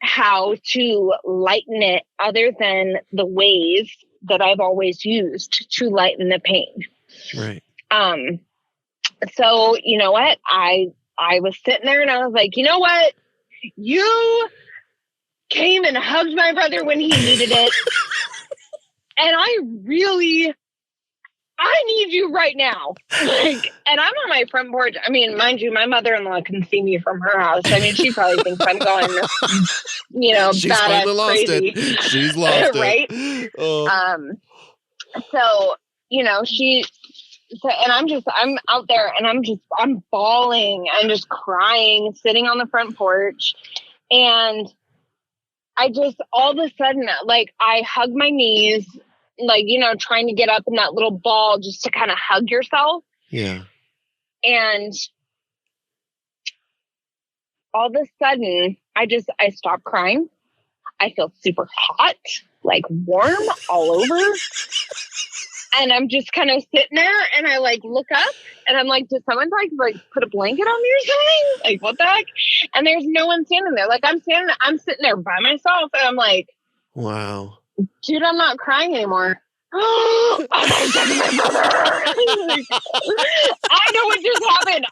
how to lighten it other than the ways that I've always used to lighten the pain. Right. So you know what? I was sitting there and I was like, you know what? You came and hugged my brother when he needed it. And I need you right now. And I'm on my front porch. I mean, mind you, my mother-in-law can see me from her house. I mean, she probably thinks I'm going, she's badass finally lost crazy. it. She's lost right? it. So, and I'm out there and I'm bawling and just crying, sitting on the front porch. And I just, all of a sudden, like, I hug my knees, like, trying to get up in that little ball just to kind of hug yourself. Yeah. And all of a sudden, I stop crying. I feel super hot, like warm all over. And I'm just kind of sitting there and I like look up and I'm like, did someone like put a blanket on me or something? Like, what the heck? And there's no one standing there. Like, I'm sitting there by myself and I'm like, wow, dude, I'm not crying anymore. Oh, my brother. I know what just happened.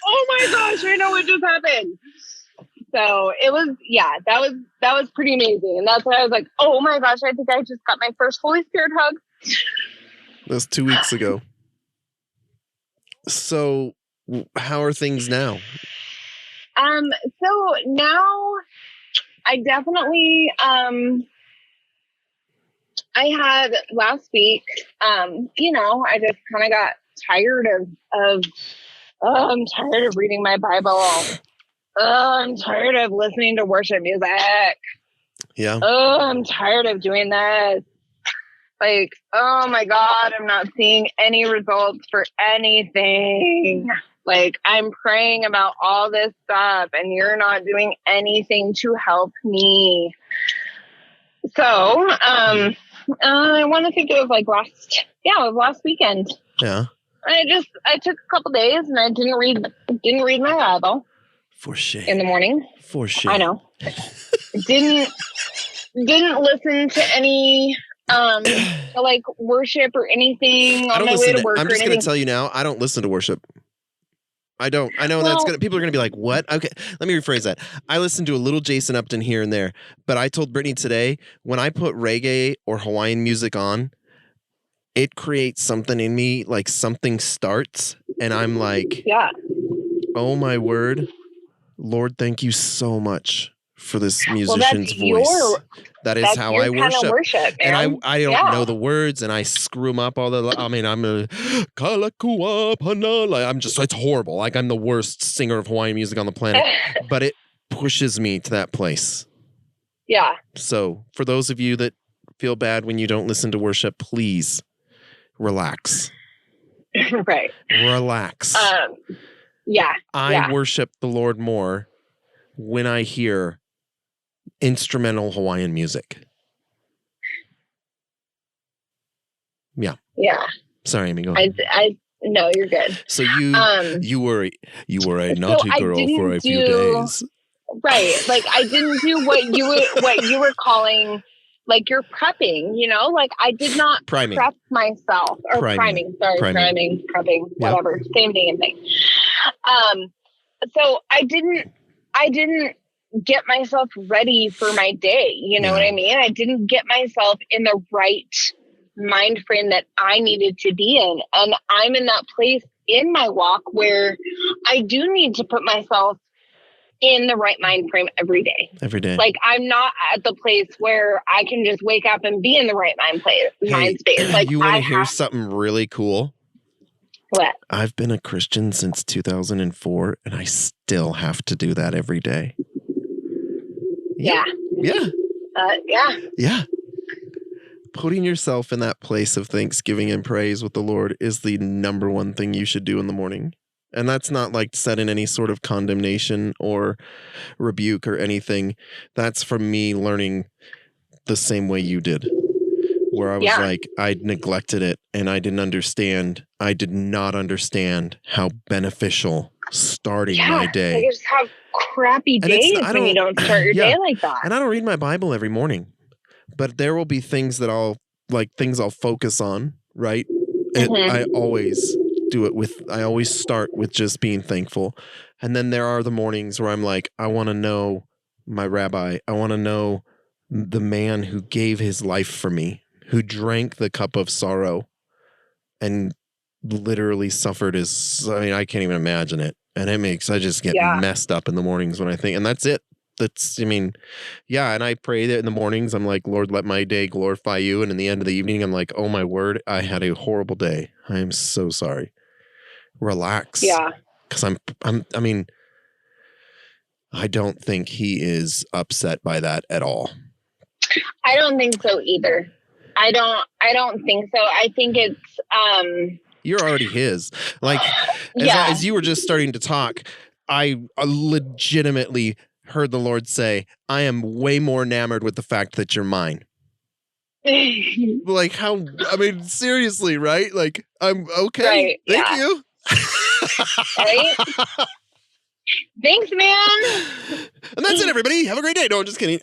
Oh my gosh, I know what just happened. So it was, that was pretty amazing. And that's why I was like, oh my gosh, I think I just got my first Holy Spirit hug. That's 2 weeks ago. So how are things now? So now I definitely, I had last week, I just kind of got tired of I'm tired of reading my Bible. I'm tired of listening to worship music. Yeah. I'm tired of doing this. Like, oh my God, I'm not seeing any results for anything. Like, I'm praying about all this stuff and you're not doing anything to help me. So, I want to think it was like last weekend. Yeah. I took a couple days and I didn't read my Bible. For shame. In the morning. For shame. I know. didn't listen to any like worship or anything on my way to work. I'm just going to tell you now, I don't listen to worship. I don't. I know people are going to be like, what? Okay, let me rephrase that. I listen to a little Jason Upton here and there, but I told Brittany today, when I put reggae or Hawaiian music on, it creates something in me, like something starts, and I'm like, yeah. Oh my word. Lord, thank you so much for this musician's voice. That is how I worship. Man. And I don't know the words, and I screw them up all the. I mean, I'm a Kalakua Panala. I'm just, it's horrible. Like, I'm the worst singer of Hawaiian music on the planet. But it pushes me to that place. Yeah. So for those of you that feel bad when you don't listen to worship, please relax. Right. Relax. Yeah. I worship the Lord more when I hear instrumental Hawaiian music. Yeah. Yeah. Sorry, Amy, go ahead. No, you're good. So you were a naughty girl for a few days. Right. Like, I didn't do what you were calling, like, you're prepping, you know? Like, I did not prep myself. Or priming. Prepping, whatever. Yep. Same damn thing. So I didn't get myself ready for my day. You know what I mean? I didn't get myself in the right mind frame that I needed to be in. And I'm in that place in my walk where I do need to put myself in the right mind frame every day. Like, I'm not at the place where I can just wake up and be in the right mind space. Like, you want to hear something really cool? What? I've been a Christian since 2004, and I still have to do that every day. Yeah. Yeah. Yeah. Putting yourself in that place of thanksgiving and praise with the Lord is the number one thing you should do in the morning. And that's not like said in any sort of condemnation or rebuke or anything. That's from me learning the same way you did, where I was like, I neglected it and I didn't understand. I did not understand how beneficial starting my day. You just have crappy days when you don't start your day like that. And I don't read my Bible every morning, but there will be things that I'll focus on, right? I always do it I always start with just being thankful. And then there are the mornings where I'm like, I want to know my rabbi. I want to know the man who gave his life for me, who drank the cup of sorrow and literally suffered I can't even imagine it. And I just get messed up in the mornings when I think, and that's it. And I pray that in the mornings, I'm like, Lord, let my day glorify you. And in the end of the evening, I'm like, oh my word, I had a horrible day. I am so sorry. Relax. Yeah. Because I don't think he is upset by that at all. I don't think so either. I don't think so. I think it's, you're already his. Like, as you were just starting to talk, I legitimately heard the Lord say, I am way more enamored with the fact that you're mine. Like, how, seriously, right? Like, I'm okay. Right, Thank you. Right? Thanks, man. And that's it, everybody. Have a great day. No, I'm just kidding.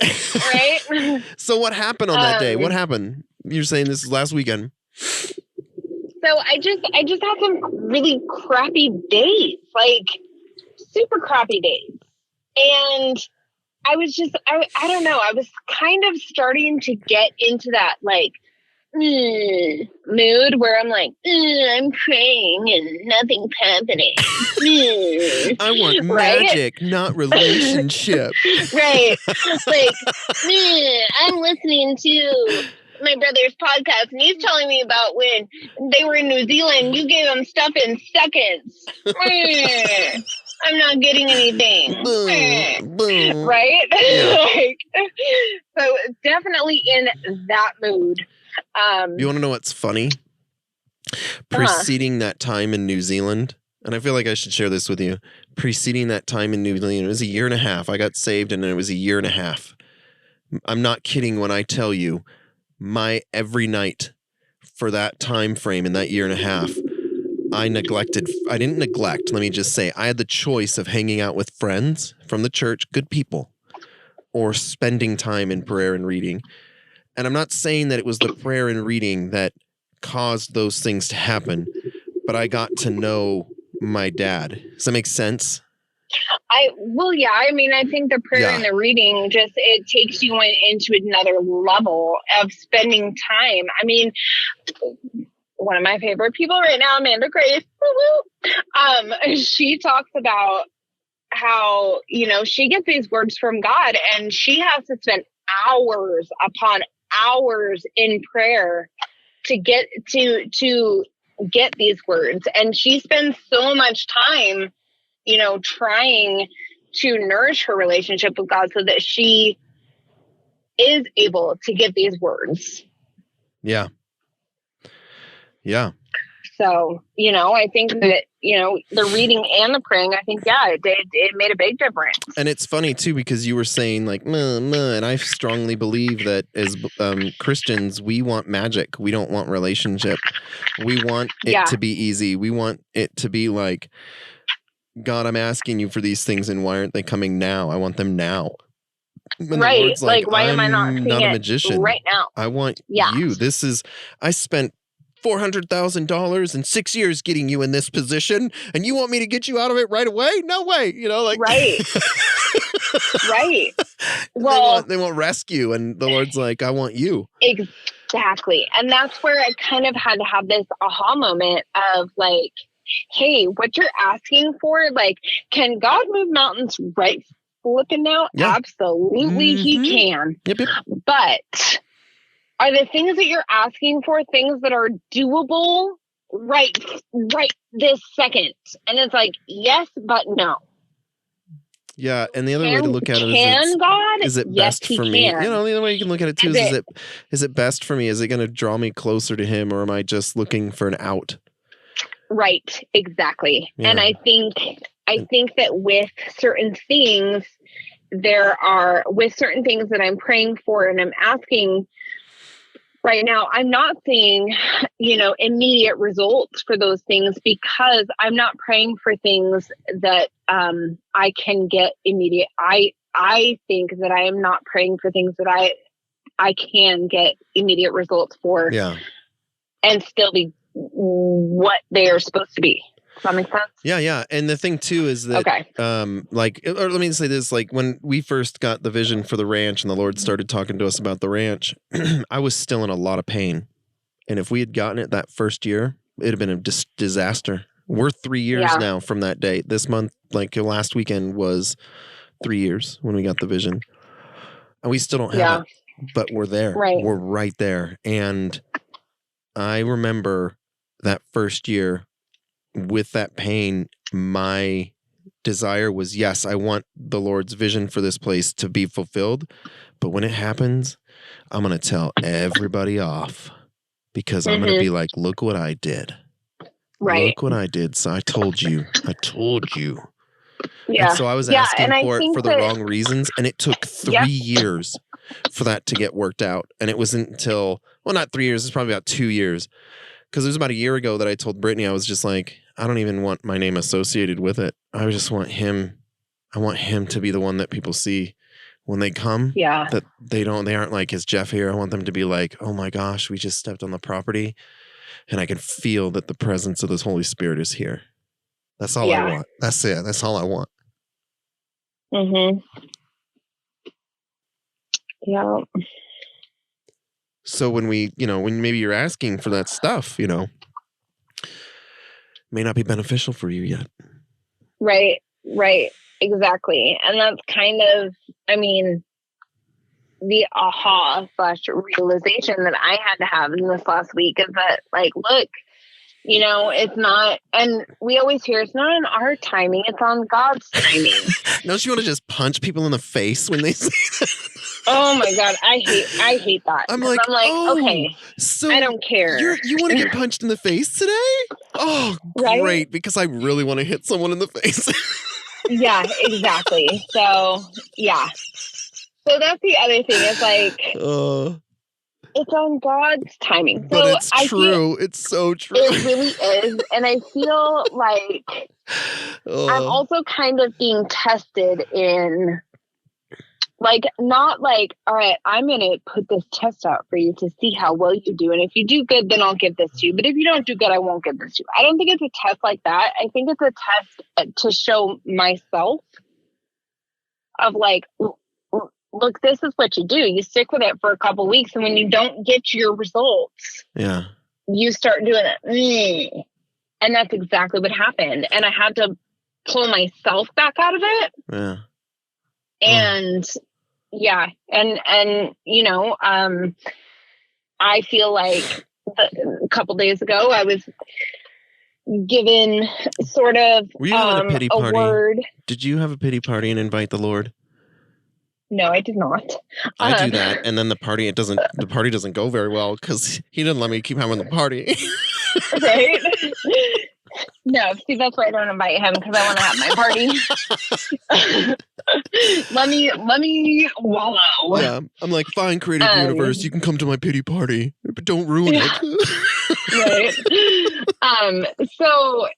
Right? So what happened on that day? What happened? You're saying this is last weekend. So I just had some really crappy days, like super crappy days. And I was just, I don't know. I was kind of starting to get into that like mood where I'm like, I'm praying and nothing's happening. I want magic, not relationship. Right. Like, I'm listening to my brother's podcast and he's telling me about when they were in New Zealand, you gave them stuff in seconds. I'm not getting anything. Boom. Right? Yeah. So definitely in that mood. You want to know what's funny? Preceding that time in New Zealand, and I feel like I should share this with you. Preceding that time in New Zealand, it was a year and a half. I got saved and it was a year and a half. I'm not kidding when I tell you my every night for that time frame in that year and a half, I didn't neglect, let me just say, I had the choice of hanging out with friends from the church, good people, or spending time in prayer and reading. And I'm not saying that it was the prayer and reading that caused those things to happen, but I got to know my dad. Does that make sense? I think the prayer and the reading it takes you into another level of spending time. I mean, one of my favorite people right now, Amanda Grace, she talks about she gets these words from God, and she has to spend hours upon hours in prayer to get these words. And she spends so much time, trying to nourish her relationship with God so that she is able to get these words. Yeah. Yeah. So, I think that, the reading and the praying, I think, it made a big difference. And it's funny too, because you were saying like, and I strongly believe that as Christians, we want magic. We don't want relationship. We want it to be easy. We want it to be like, God, I'm asking you for these things, and why aren't they coming now? I want them now. When right. The Lord's like, why am I not seeing a magician right now? I want you. I spent $400,000 in 6 years getting you in this position, and you want me to get you out of it right away? No way. Right. Right. Well, they want rescue, and the Lord's like, I want you. Exactly. And that's where I kind of had to have this aha moment of like, hey, what you're asking for, like, can God move mountains right flipping now? Yeah. Absolutely, He can. Yep. But are the things that you're asking for things that are doable right this second? And it's like, yes, but no. Yeah, and the other way to look at it is it best for me? The other way you can look at it too is it best for me? Is it going to draw me closer to Him, or am I just looking for an out? Right, exactly. Yeah. And I think that with certain things that I'm praying for and I'm asking right now, I'm not seeing, immediate results for those things, because I'm not praying for things that I can get immediate. I think that I am not praying for things that I can get immediate results for. Yeah. And still be what they are supposed to be. Does that make sense? Yeah. And the thing too is that, or let me say this, like when we first got the vision for the ranch and the Lord started talking to us about the ranch, I was still in a lot of pain. And if we had gotten it that first year, it'd have been a disaster. We're 3 years now from that date. This month, like last weekend was 3 years when we got the vision. And we still don't have it, but we're there. Right. We're right there. And I remember that first year with that pain, my desire was, yes, I want the Lord's vision for this place to be fulfilled. But when it happens, I'm going to tell everybody off, because I'm going to be like, look what I did. Right. Look what I did. So I told you. Yeah. And so I was asking for it for the wrong reasons. And it took 3 years for that to get worked out. And it wasn't until, well, not 3 years. It's probably about 2 years. Because it was about a year ago that I told Brittany, I was just like, I don't even want my name associated with it. I just want him. I want him to be the one that people see when they come. Yeah. That they aren't like, is Geoff here? I want them to be like, oh my gosh, we just stepped on the property and I can feel that the presence of this Holy Spirit is here. That's all I want. That's it. That's all I want. Mm-hmm. Yeah. So when when maybe you're asking for that stuff, may not be beneficial for you yet. Right. Exactly. And that's kind of, the aha / realization that I had to have in this last week is that, like, look, it's not, and we always hear it's not on our timing, it's on God's timing. Don't you want to just punch people in the face when they say that? Oh my God, I hate that. I'm like, okay, so I don't care. You want to get punched in the face today? Oh, great, right? Because I really want to hit someone in the face. Yeah, exactly. So, yeah. So that's the other thing. It's like, it's on God's timing. But it's true. It's so true. It really is. And I feel like I'm also kind of being tested in, like, not like, all right, I'm going to put this test out for you to see how well you do. And if you do good, then I'll give this to you. But if you don't do good, I won't give this to you. I don't think it's a test like that. I think it's a test to show myself of like, look, this is what you do. You stick with it for a couple of weeks. And when you don't get your results, you start doing it. And that's exactly what happened. And I had to pull myself back out of it. Yeah. And yeah. And, you know, I feel like a couple days ago, I was given sort of Were you having a pity party? word. Did you have a pity party and invite the Lord? No, I did not. I do that, and then the party doesn't go very well because he didn't let me keep having the party. Right? No, see, that's why I don't invite him, because I want to have my party. let me wallow. Yeah, I'm like, fine, creative universe, you can come to my pity party, but don't ruin it. Right. So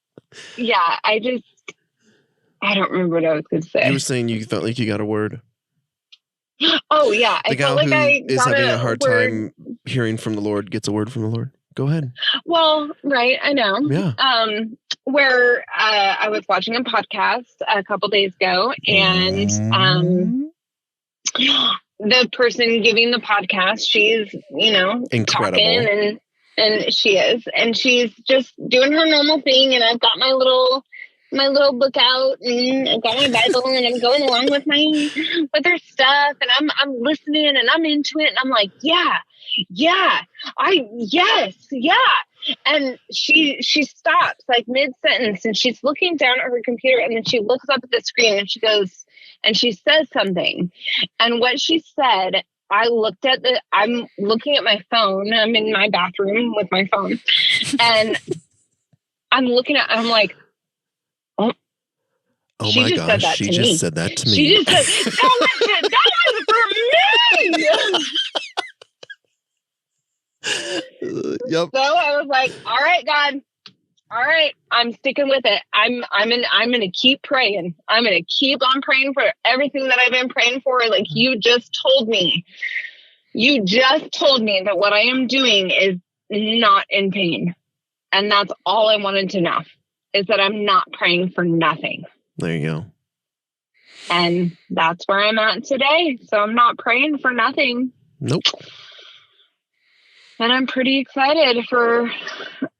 yeah, I don't remember what I was going to say. You were saying you felt like you got a word. Oh yeah, the gal who is having a hard time hearing from the Lord gets a word from the Lord. Go ahead. Well, right, I know. Yeah. Where I was watching a podcast a couple days ago, and the person giving the podcast, she's, you know, incredible, talking, and she is, and she's just doing her normal thing, and I've got my little book out, and I've got my Bible, and I'm going along with her stuff, and I'm listening, and I'm into it, and I'm like, yeah. And she stops like mid-sentence, and she's looking down at her computer, and then she looks up at the screen, and she goes, and she says something. And what she said, I'm looking at my phone. I'm in my bathroom with my phone, and I'm like, oh my gosh, she just said that to me. She just said, that was for me. Yep. So I was like, all right, God, all right, I'm sticking with it. I'm going to keep praying. I'm going to keep on praying for everything that I've been praying for. Like you just told me that what I am doing is not in pain. And that's all I wanted to know, is that I'm not praying for nothing. There you go. And that's where I'm at today. So I'm not praying for nothing. Nope. And I'm pretty excited for,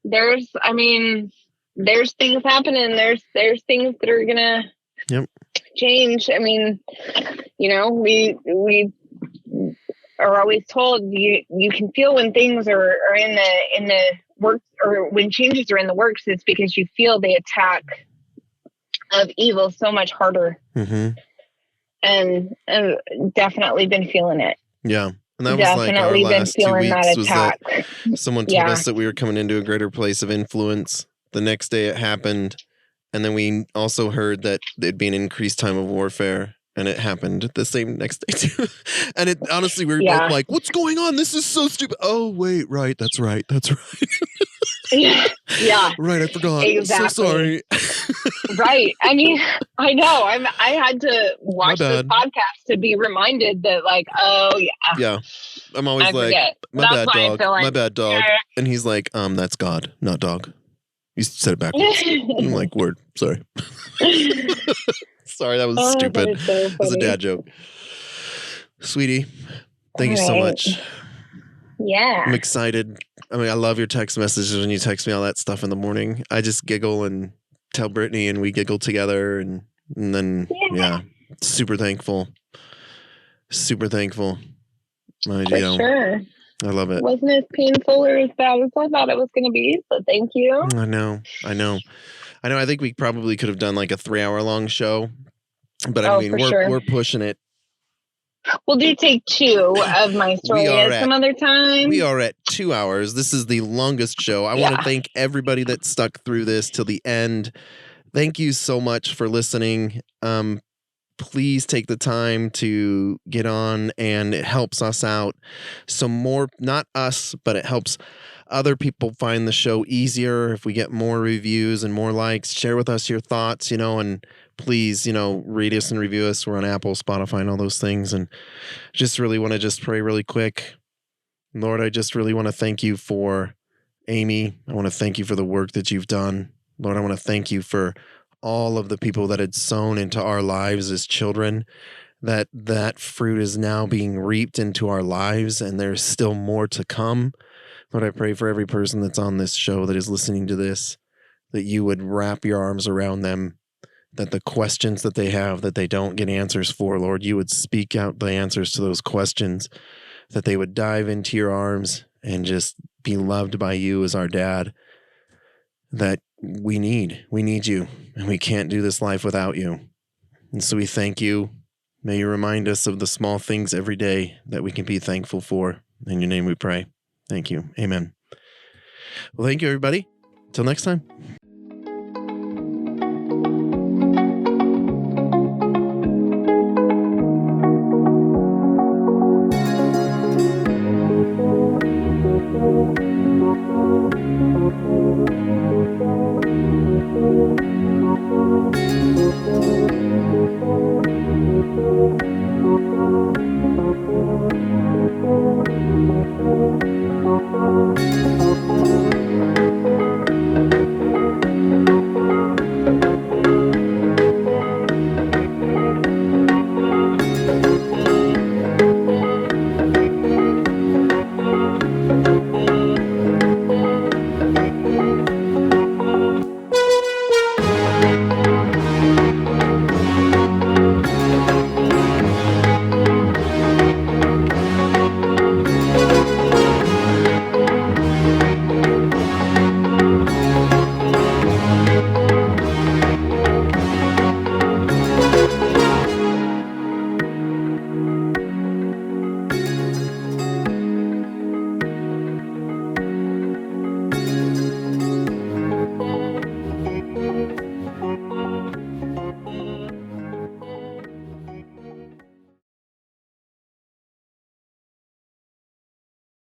there's things happening. There's things that are going to change. I mean, you know, we are always told you can feel when things are in the works, or when changes are in the works, it's because you feel the attack of evil so much harder. Mm-hmm. And definitely been feeling it. Yeah. And that was like our last 2 weeks, was that someone told us that we were coming into a greater place of influence. The next day it happened. And then we also heard that it'd be an increased time of warfare. And it happened the same next day too. And it honestly, we were both like, what's going on? This is so stupid. Oh, wait, right. That's right. Yeah. Right, I forgot. Exactly. So sorry. Right. I mean, I know. I had to watch this podcast to be reminded that, like, oh yeah. Yeah. I'm always like, my bad, dog. My bad, dog. And he's like, that's God, not dog. You said it backwards. I'm like, word. Sorry. Sorry, that was stupid. That was a dad joke. Sweetie, thank you so much. Yeah. I'm excited. I mean, I love your text messages when you text me all that stuff in the morning. I just giggle and tell Brittany, and we giggle together, and then super thankful. Super thankful. For sure. I love it. It wasn't as painful or as bad as I thought it was going to be, so thank you. I know. I think we probably could have done like a 3-hour long show, but I mean, we're pushing it. We'll do take 2 of my story some other time. We are at 2 hours. This is the longest show. I want to thank everybody that stuck through this till the end. Thank you so much for listening. Please take the time to get on, and it helps us out. So more, not us, but it helps other people find the show easier if we get more reviews and more likes. Share with us your thoughts, and please, rate us and review us. We're on Apple, Spotify, and all those things. And just really want to pray really quick. Lord, I just really want to thank you for Amy. I want to thank you for the work that you've done. Lord, I want to thank you for all of the people that had sown into our lives as children, that fruit is now being reaped into our lives, and there's still more to come. Lord, I pray for every person that's on this show that is listening to this, that you would wrap your arms around them, that the questions that they have that they don't get answers for, Lord, you would speak out the answers to those questions, that they would dive into your arms and just be loved by you as our dad, that we need you, and we can't do this life without you. And so we thank you. May you remind us of the small things every day that we can be thankful for. In your name we pray. Thank you. Amen. Well, thank you, everybody. Till next time.